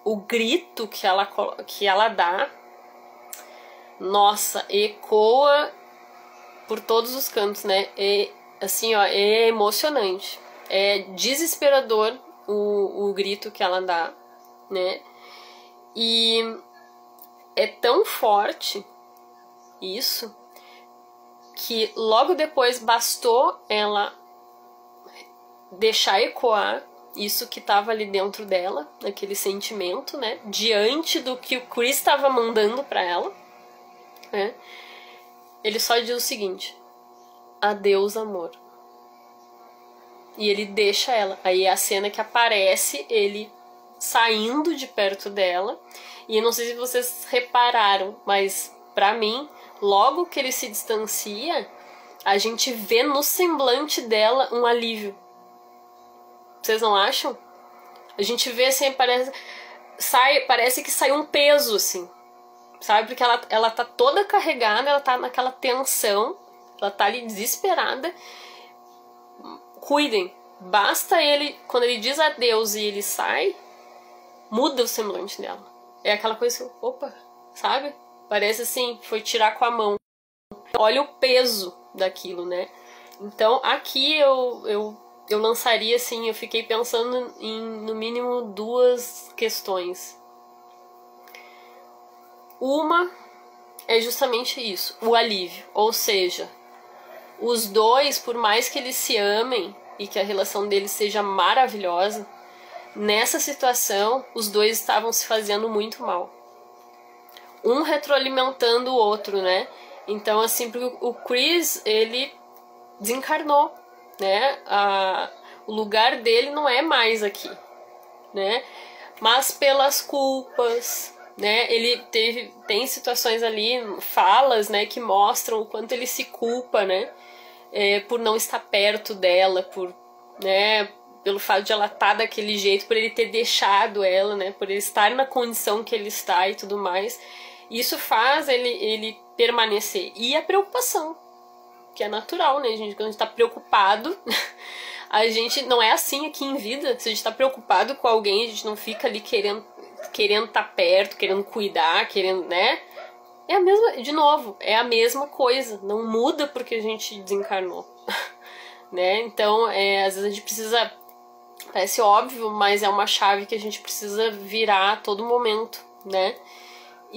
A: o grito que ela dá, nossa, ecoa por todos os cantos, né? Assim, ó, é emocionante. É desesperador o grito que ela dá, né? E é tão forte isso que logo depois bastou ela deixar ecoar isso que estava ali dentro dela, aquele sentimento, né? Diante do que o Chris estava mandando para ela, né? Ele só diz o seguinte: adeus, amor. E ele deixa ela. Aí é a cena que aparece ele saindo de perto dela. E eu não sei se vocês repararam, mas pra mim, logo que ele se distancia, a gente vê no semblante dela um alívio. Vocês não acham? A gente vê assim, parece que sai um peso, assim. Sabe? Porque ela tá toda carregada, ela tá naquela tensão, ela tá ali desesperada. Cuidem, basta ele, quando ele diz adeus e ele sai, muda o semblante dela. É aquela coisa assim, opa, sabe? Parece assim, foi tirar com a mão. Olha o peso daquilo, né? Então aqui eu lançaria assim, eu fiquei pensando em no mínimo 2 questões. Uma é justamente isso, o alívio. Ou seja, os dois, por mais que eles se amem e que a relação deles seja maravilhosa, nessa situação os dois estavam se fazendo muito mal. Um retroalimentando o outro, né? Então, assim, porque o Chris, ele desencarnou, né? O lugar dele não é mais aqui, né? Mas pelas culpas, né? Ele tem situações ali, falas, né, que mostram o quanto ele se culpa, né? Por não estar perto dela, né, pelo fato de ela estar daquele jeito, por ele ter deixado ela, né? Por ele estar na condição que ele está e tudo mais. Isso faz ele permanecer. E a preocupação, que é natural, né, gente? Quando a gente tá preocupado, a gente não é assim aqui em vida. Se a gente tá preocupado com alguém, a gente não fica ali querendo estar perto, querendo cuidar, querendo, né? É a mesma, de novo, é a mesma coisa. Não muda porque a gente desencarnou, né? Então, às vezes a gente precisa, parece óbvio, mas é uma chave que a gente precisa virar a todo momento, né?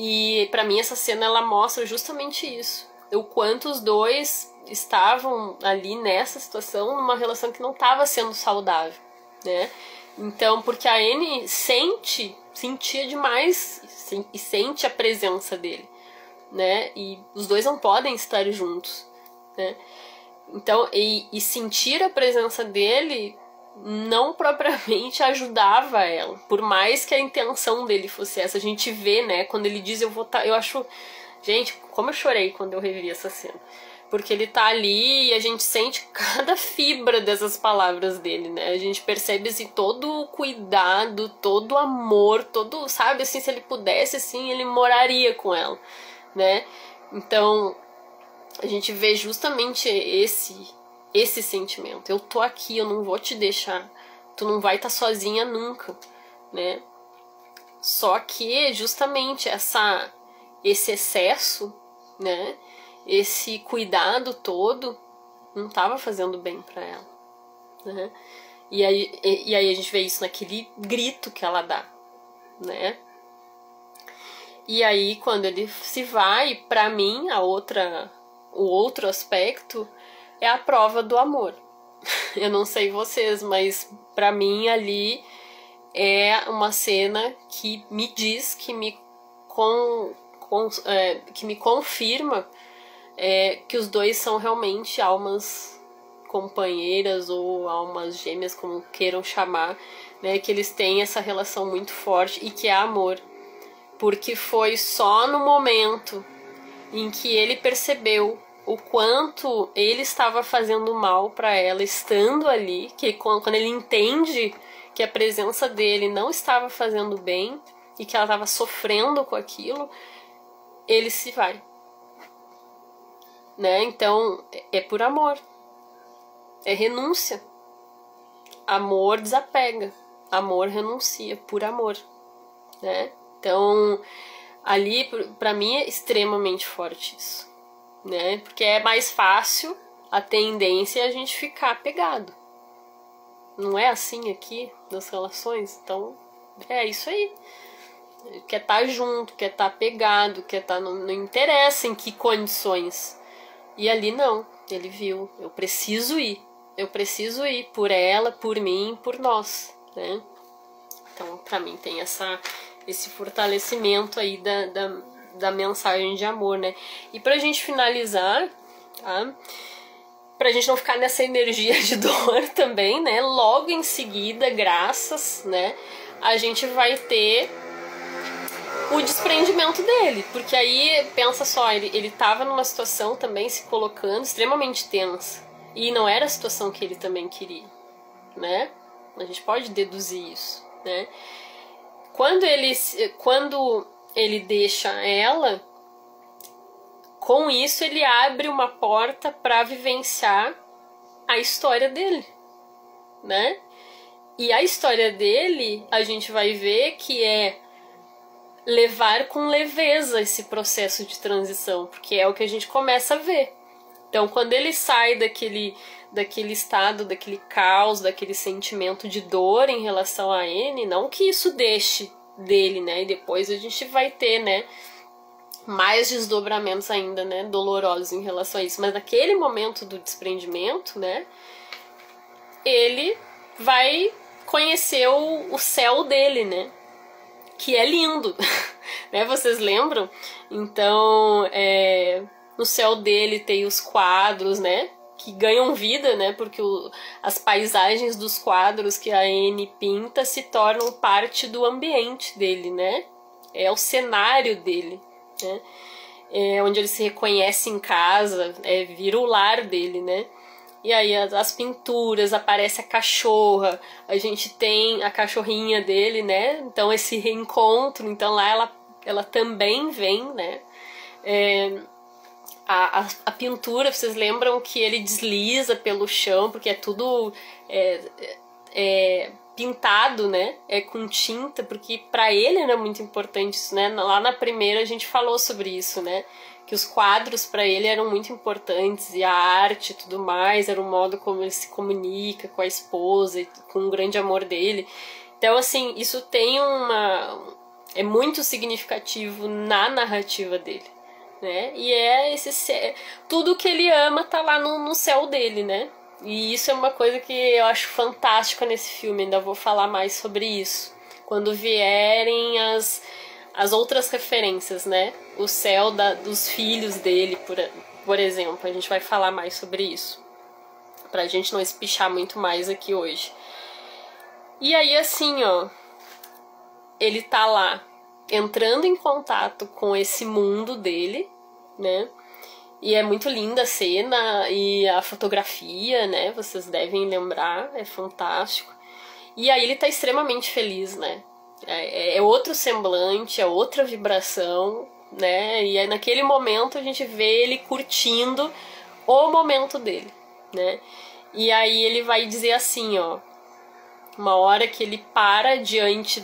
A: E pra mim essa cena, ela mostra justamente isso. O quanto os dois estavam ali nessa situação, numa relação que não estava sendo saudável, né? Então, porque a Anne sentia demais e sente a presença dele, né? E os dois não podem estar juntos, né? Então, e sentir a presença dele não propriamente ajudava ela, por mais que a intenção dele fosse essa. A gente vê, né, quando ele diz eu acho, gente, como eu chorei quando eu revi essa cena, porque ele tá ali e a gente sente cada fibra dessas palavras dele, né? A gente percebe assim todo o cuidado, todo o amor, todo, sabe, assim, se ele pudesse, assim, ele moraria com ela, né? Então a gente vê justamente esse sentimento. Eu tô aqui, eu não vou te deixar. Tu não vai estar sozinha nunca, né? Só que justamente esse excesso, né? Esse cuidado todo não estava fazendo bem para ela, né? E aí a gente vê isso naquele grito que ela dá, né? E aí quando ele se vai, para mim o outro aspecto é a prova do amor. Eu não sei vocês, mas pra mim ali é uma cena que me diz, que me confirma que os dois são realmente almas companheiras ou almas gêmeas, como queiram chamar, né? Que eles têm essa relação muito forte e que é amor. Porque foi só no momento em que ele percebeu o quanto ele estava fazendo mal para ela estando ali, que quando ele entende que a presença dele não estava fazendo bem e que ela estava sofrendo com aquilo, ele se vai, né? Então é por amor, é renúncia. Amor desapega, amor renuncia, por amor, né? Então ali para mim é extremamente forte isso, né? Porque é mais fácil, a tendência é a gente ficar apegado. Não é assim aqui nas relações? Então, é isso aí. Quer estar junto, quer estar apegado, quer estar... Não interessa em que condições. E ali não. Ele viu, eu preciso ir. Eu preciso ir por ela, por mim, por nós, né? Então, pra mim tem esse fortalecimento aí da mensagem de amor, né? E pra gente finalizar, tá? Pra gente não ficar nessa energia de dor também, né? Logo em seguida, graças, né, a gente vai ter o desprendimento dele, porque aí, pensa só, ele tava numa situação também se colocando extremamente tensa, e não era a situação que ele também queria, né? A gente pode deduzir isso, né? Quando ele deixa ela, com isso ele abre uma porta para vivenciar a história dele, né? E a história dele, a gente vai ver que é levar com leveza esse processo de transição, porque é o que a gente começa a ver. Então, quando ele sai daquele estado, daquele caos, daquele sentimento de dor em relação a Anne, não que isso deixe dele, né? E depois a gente vai ter, né, mais desdobramentos ainda, né, dolorosos em relação a isso. Mas naquele momento do desprendimento, né, ele vai conhecer o céu dele, né? Que é lindo, né? Vocês lembram? Então, no céu dele tem os quadros, né? Que ganham vida, né? Porque as paisagens dos quadros que a Anne pinta se tornam parte do ambiente dele, né? É o cenário dele, né? É onde ele se reconhece em casa, vira o lar dele, né? E aí as pinturas, aparece a cachorra, a gente tem a cachorrinha dele, né? Então esse reencontro, então lá ela também vem, né? A pintura, vocês lembram que ele desliza pelo chão, porque é tudo pintado, né? Com tinta, porque para ele era muito importante isso, né? Lá na primeira a gente falou sobre isso, né? Que os quadros para ele eram muito importantes, e a arte e tudo mais, era o modo como ele se comunica com a esposa, e com o grande amor dele. Então, assim, isso tem é muito significativo na narrativa dele, né? E tudo que ele ama tá lá no céu dele, né? E isso é uma coisa que eu acho fantástica nesse filme, ainda vou falar mais sobre isso quando vierem as outras referências, né? O céu dos filhos dele, por exemplo. A gente vai falar mais sobre isso, pra gente não espichar muito mais aqui hoje. E aí, assim, ó, ele tá lá entrando em contato com esse mundo dele, né? E é muito linda a cena e a fotografia, né? Vocês devem lembrar, é fantástico. E aí ele tá extremamente feliz, né? É outro semblante, é outra vibração, né? E aí naquele momento a gente vê ele curtindo o momento dele, né? E aí ele vai dizer assim, ó, uma hora que ele para diante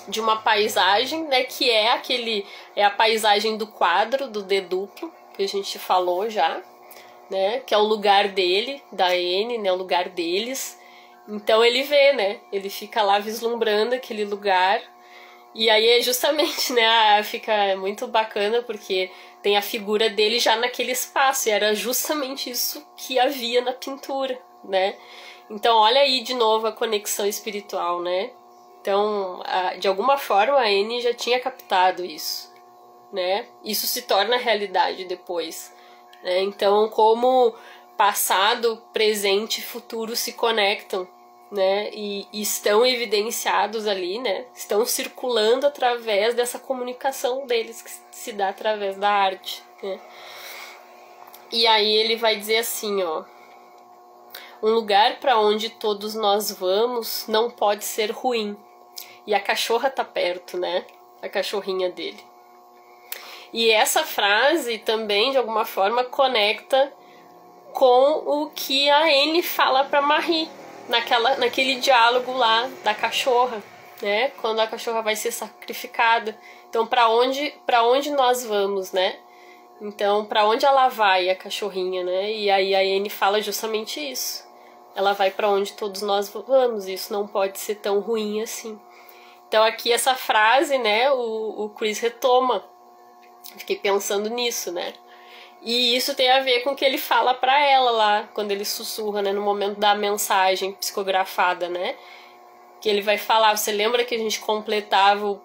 A: de uma paisagem, né, que é a paisagem do quadro do D duplo, que a gente falou já, né, que é o lugar dele, da Anne, né, o lugar deles. Então ele vê, né, ele fica lá vislumbrando aquele lugar, e aí é justamente, né, fica muito bacana porque tem a figura dele já naquele espaço, e era justamente isso que havia na pintura, né. Então olha aí de novo a conexão espiritual, né. Então, de alguma forma, a Anne já tinha captado isso, né? Isso se torna realidade depois, né? Então, como passado, presente e futuro se conectam, né? E estão evidenciados ali, né? Estão circulando através dessa comunicação deles, que se dá através da arte, né? E aí ele vai dizer assim, ó: um lugar para onde todos nós vamos não pode ser ruim. E a cachorra tá perto, né? A cachorrinha dele. E essa frase também, de alguma forma, conecta com o que a Anne fala pra Marie, naquele diálogo lá da cachorra, né? Quando a cachorra vai ser sacrificada. Então, pra onde nós vamos, né? Então, pra onde ela vai, a cachorrinha, né? E aí a Anne fala justamente isso. Ela vai pra onde todos nós vamos, isso não pode ser tão ruim assim. Então aqui essa frase, né, o Chris retoma. Fiquei pensando nisso, né? E isso tem a ver com o que ele fala pra ela lá, quando ele sussurra, né, no momento da mensagem psicografada, né? Que ele vai falar, você lembra que a gente completava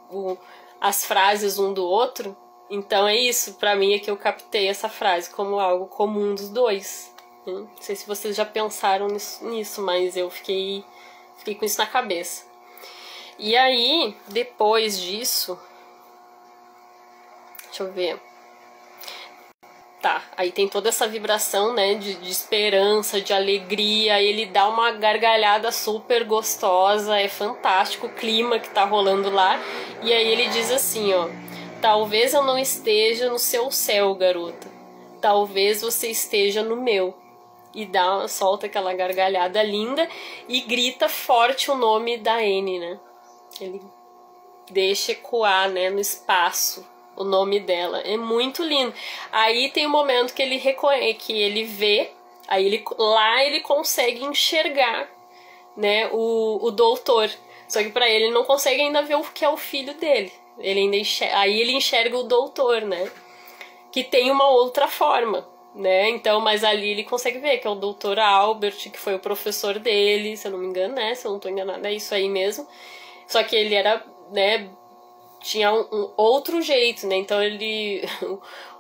A: as frases um do outro? Então é isso, pra mim é que eu captei essa frase como algo comum dos dois. Não sei se vocês já pensaram nisso, mas eu fiquei com isso na cabeça. E aí, depois disso, deixa eu ver. Tá, aí tem toda essa vibração, né, de esperança, de alegria, ele dá uma gargalhada super gostosa, é fantástico o clima que tá rolando lá, e aí ele diz assim, ó, talvez eu não esteja no seu céu, garota, talvez você esteja no meu, e solta aquela gargalhada linda, e grita forte o nome da Anne, né, ele deixa ecoar, né, no espaço, o nome dela. É muito lindo. Aí tem um momento que ele reconhece, que ele vê, aí ele consegue enxergar, né, o doutor. Só que pra ele não consegue ainda ver o que é o filho dele. Ele ainda aí ele enxerga o doutor, né? Que tem uma outra forma, né? Então, mas ali ele consegue ver que é o doutor Albert, que foi o professor dele, se eu não me engano, né? Se eu não tô enganada, é isso aí mesmo. Só que ele era, né, tinha um outro jeito, né? Então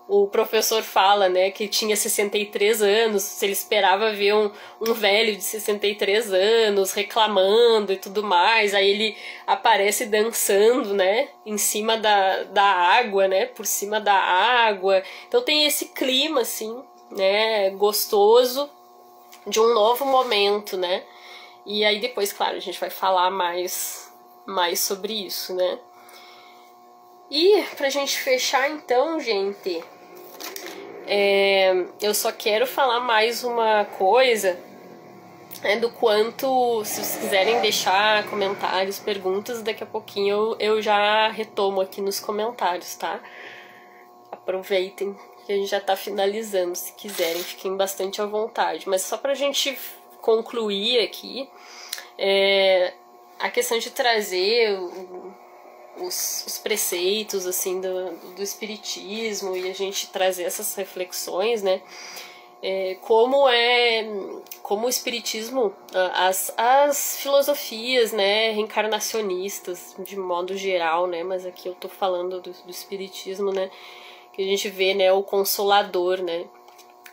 A: o professor fala, né, que tinha 63 anos, se ele esperava ver um velho de 63 anos reclamando e tudo mais, aí ele aparece dançando, né, em cima da água, né, por cima da água. Então tem esse clima, assim, né, gostoso de um novo momento, né? E aí depois, claro, a gente vai falar mais sobre isso, né? E pra gente fechar então, gente, eu só quero falar mais uma coisa, né, do quanto, se vocês quiserem deixar comentários, perguntas, daqui a pouquinho eu já retomo aqui nos comentários, tá? Aproveitem que a gente já tá finalizando, se quiserem, fiquem bastante à vontade. Mas só pra gente concluir aqui, a questão de trazer os preceitos assim do espiritismo e a gente trazer essas reflexões, né? Como o espiritismo, as filosofias, né, reencarnacionistas de modo geral, né? Mas aqui eu tô falando do espiritismo, né? Que a gente vê, né, o consolador, né?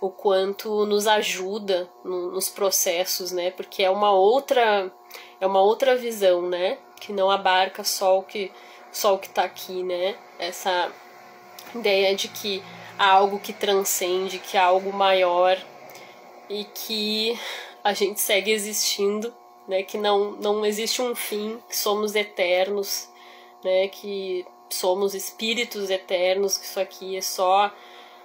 A: O quanto nos ajuda nos processos, né? Porque é uma outra visão, né? Que não abarca só o que tá aqui, né? Essa ideia de que há algo que transcende, que há algo maior e que a gente segue existindo, né? Que não existe um fim, que somos eternos, né? Que somos espíritos eternos, que isso aqui é só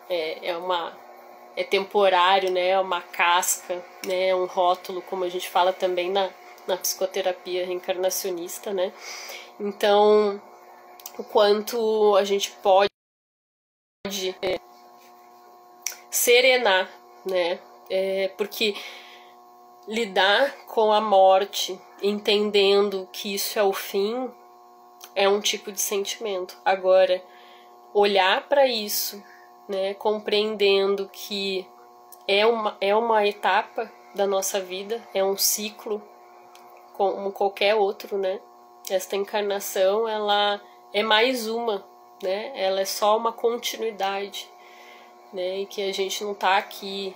A: é temporário, né? É uma casca, né? É um rótulo, como a gente fala também na psicoterapia reencarnacionista, né? Então, o quanto a gente pode serenar, né? Porque lidar com a morte, entendendo que isso é o fim, é um tipo de sentimento. Agora, olhar para isso, né? Compreendendo que é uma etapa da nossa vida, é um ciclo como qualquer outro, né? Esta encarnação, ela é mais uma, né? Ela é só uma continuidade, né? E que a gente não tá aqui,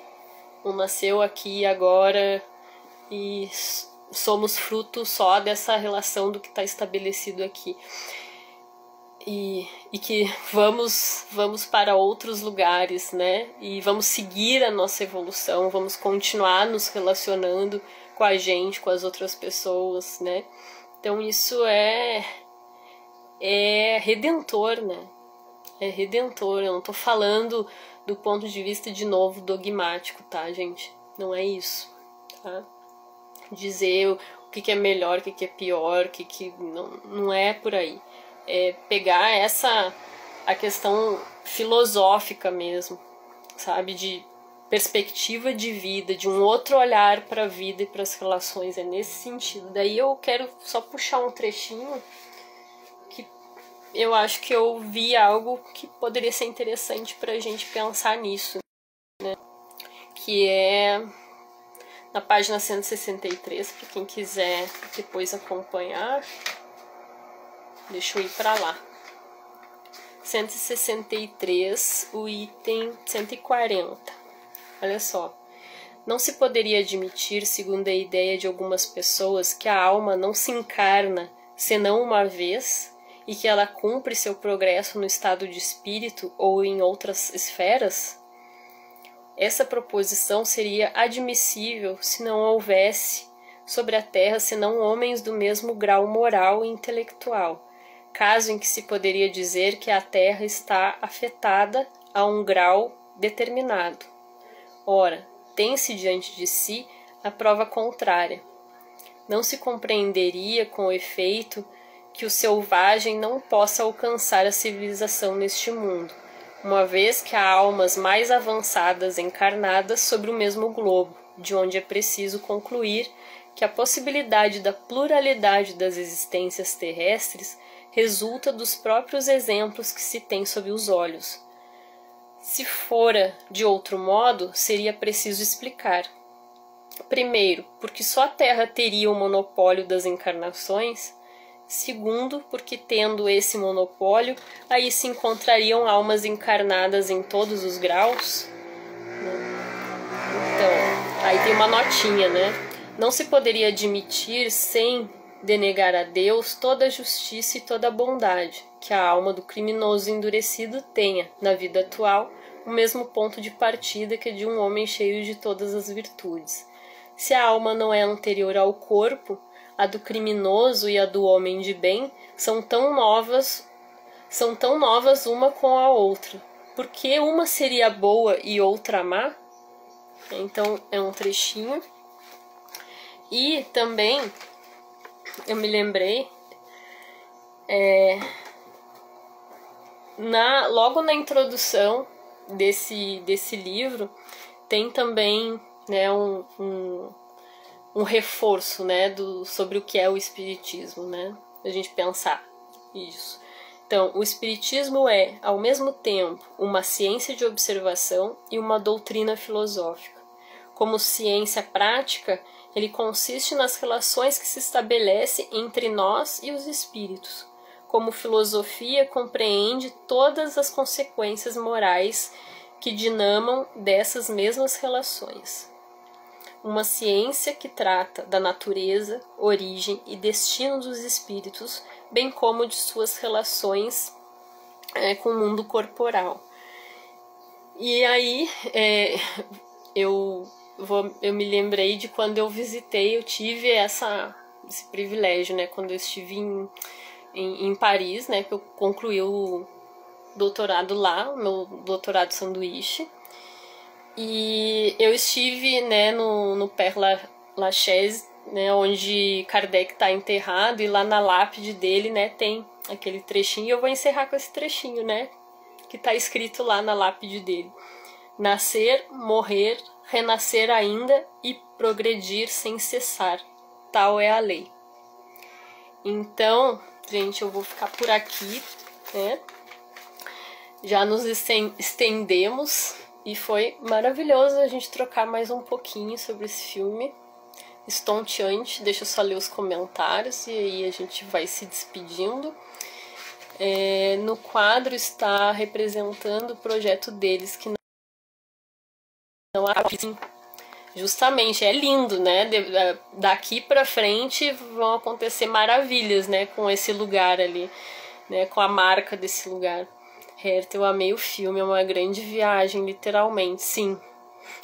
A: não nasceu aqui agora e somos fruto só dessa relação do que está estabelecido aqui. E que vamos para outros lugares, né? E vamos seguir a nossa evolução, vamos continuar nos relacionando com a gente, com as outras pessoas, né? Então isso é redentor, né? É redentor. Eu não tô falando do ponto de vista, de novo, dogmático, tá, gente? Não é isso, tá? Dizer o que é melhor, o que é pior, não é por aí. É pegar a questão filosófica mesmo, sabe? De perspectiva de vida, de um outro olhar para a vida e para as relações, é nesse sentido. Daí eu quero só puxar um trechinho que eu acho que eu vi algo que poderia ser interessante para a gente pensar nisso, né? Que é na página 163, para quem quiser depois acompanhar. Deixa eu ir para lá. 163, o item 140. Olha só. Não se poderia admitir, segundo a ideia de algumas pessoas, que a alma não se encarna senão uma vez, e que ela cumpre seu progresso no estado de espírito ou em outras esferas? Essa proposição seria admissível se não houvesse sobre a Terra senão homens do mesmo grau moral e intelectual, caso em que se poderia dizer que a Terra está afetada a um grau determinado. Ora, tem-se diante de si a prova contrária. Não se compreenderia com efeito que o selvagem não possa alcançar a civilização neste mundo, uma vez que há almas mais avançadas encarnadas sobre o mesmo globo, de onde é preciso concluir que a possibilidade da pluralidade das existências terrestres resulta dos próprios exemplos que se tem sob os olhos. Se fora de outro modo, seria preciso explicar. Primeiro, porque só a Terra teria o monopólio das encarnações. Segundo, porque tendo esse monopólio, aí se encontrariam almas encarnadas em todos os graus. Então, aí tem uma notinha, né? Não se poderia admitir, sem denegar a Deus, toda a justiça e toda a bondade, que a alma do criminoso endurecido tenha, na vida atual, o mesmo ponto de partida que a de um homem cheio de todas as virtudes. Se a alma não é anterior ao corpo, a do criminoso e a do homem de bem são tão novas uma com a outra. Por que uma seria boa e outra má? Então, é um trechinho. E também, eu me lembrei, logo na introdução desse livro, tem também, né, um reforço, né, sobre o que é o espiritismo, né, a gente pensar isso. Então, o espiritismo é, ao mesmo tempo, uma ciência de observação e uma doutrina filosófica. Como ciência prática, ele consiste nas relações que se estabelecem entre nós e os espíritos. Como filosofia, compreende todas as consequências morais que dinamam dessas mesmas relações. Uma ciência que trata da natureza, origem e destino dos espíritos, bem como de suas relações com o mundo corporal. E aí, eu me lembrei de quando eu visitei, eu tive esse privilégio, né, quando eu estive em Paris, né, que eu concluí o doutorado lá, o meu doutorado sanduíche. E eu estive, né, no Père Lachaise, né, onde Kardec está enterrado, e lá na lápide dele, né, tem aquele trechinho, e eu vou encerrar com esse trechinho, né, que está escrito lá na lápide dele. Nascer, morrer, renascer ainda e progredir sem cessar. Tal é a lei. Então, gente, eu vou ficar por aqui, né? Já nos estendemos e foi maravilhoso a gente trocar mais um pouquinho sobre esse filme. Estonteante, deixa eu só ler os comentários e aí a gente vai se despedindo. No quadro está representando o projeto deles, que não há fim. Justamente, é lindo, né? Daqui pra frente vão acontecer maravilhas, né? Com esse lugar ali, né? Com a marca desse lugar. Herta, eu amei o filme, é uma grande viagem, literalmente, sim.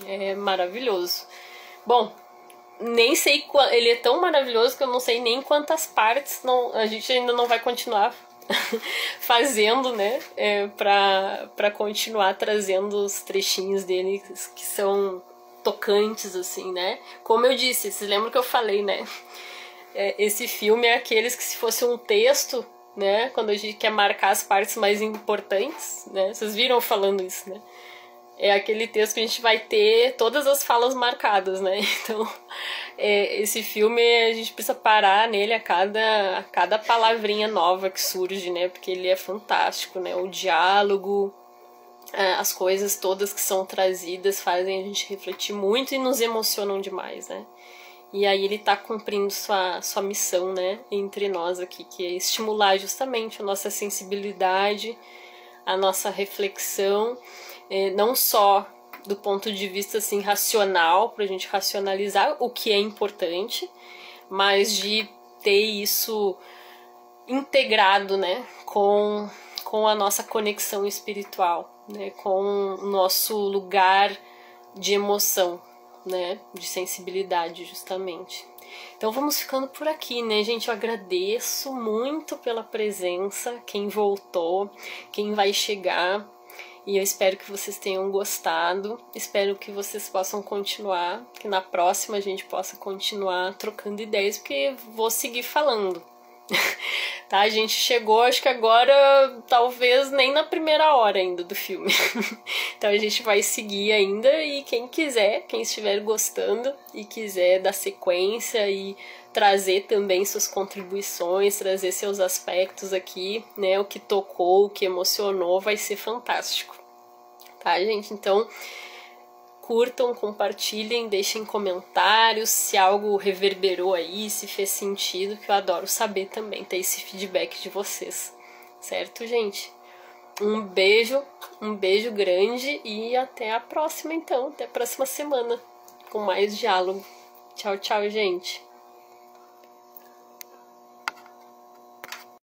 A: É maravilhoso. Bom, nem sei, ele é tão maravilhoso que eu não sei nem quantas partes a gente ainda não vai continuar fazendo, né? Pra continuar trazendo os trechinhos dele que são tocantes, assim, né? Como eu disse, vocês lembram que eu falei, né? Esse filme é aqueles que, se fosse um texto, né? Quando a gente quer marcar as partes mais importantes, né? Vocês viram eu falando isso, né? É aquele texto que a gente vai ter todas as falas marcadas, né? Então, esse filme a gente precisa parar nele a cada palavrinha nova que surge, né? Porque ele é fantástico, né? O diálogo, as coisas todas que são trazidas fazem a gente refletir muito e nos emocionam demais, né? E aí ele tá cumprindo sua missão, né, entre nós aqui, que é estimular justamente a nossa sensibilidade, a nossa reflexão, não só do ponto de vista assim racional, pra gente racionalizar o que é importante, mas de ter isso integrado, né, com a nossa conexão espiritual, né, com o nosso lugar de emoção, né, de sensibilidade, justamente. Então vamos ficando por aqui, né, gente? Eu agradeço muito pela presença, quem voltou, quem vai chegar, e eu espero que vocês tenham gostado, espero que vocês possam continuar, que na próxima a gente possa continuar trocando ideias, porque vou seguir falando. Tá, a gente chegou, acho que agora, talvez nem na primeira hora ainda do filme. Então a gente vai seguir ainda, e quem quiser, quem estiver gostando e quiser dar sequência e trazer também suas contribuições, trazer seus aspectos aqui, né, o que tocou, o que emocionou, vai ser fantástico. Tá, gente? Então, curtam, compartilhem, deixem comentários se algo reverberou aí, se fez sentido, que eu adoro saber também, ter esse feedback de vocês. Certo, gente? Um beijo grande e até a próxima, então. Até a próxima semana com mais diálogo. Tchau, tchau, gente.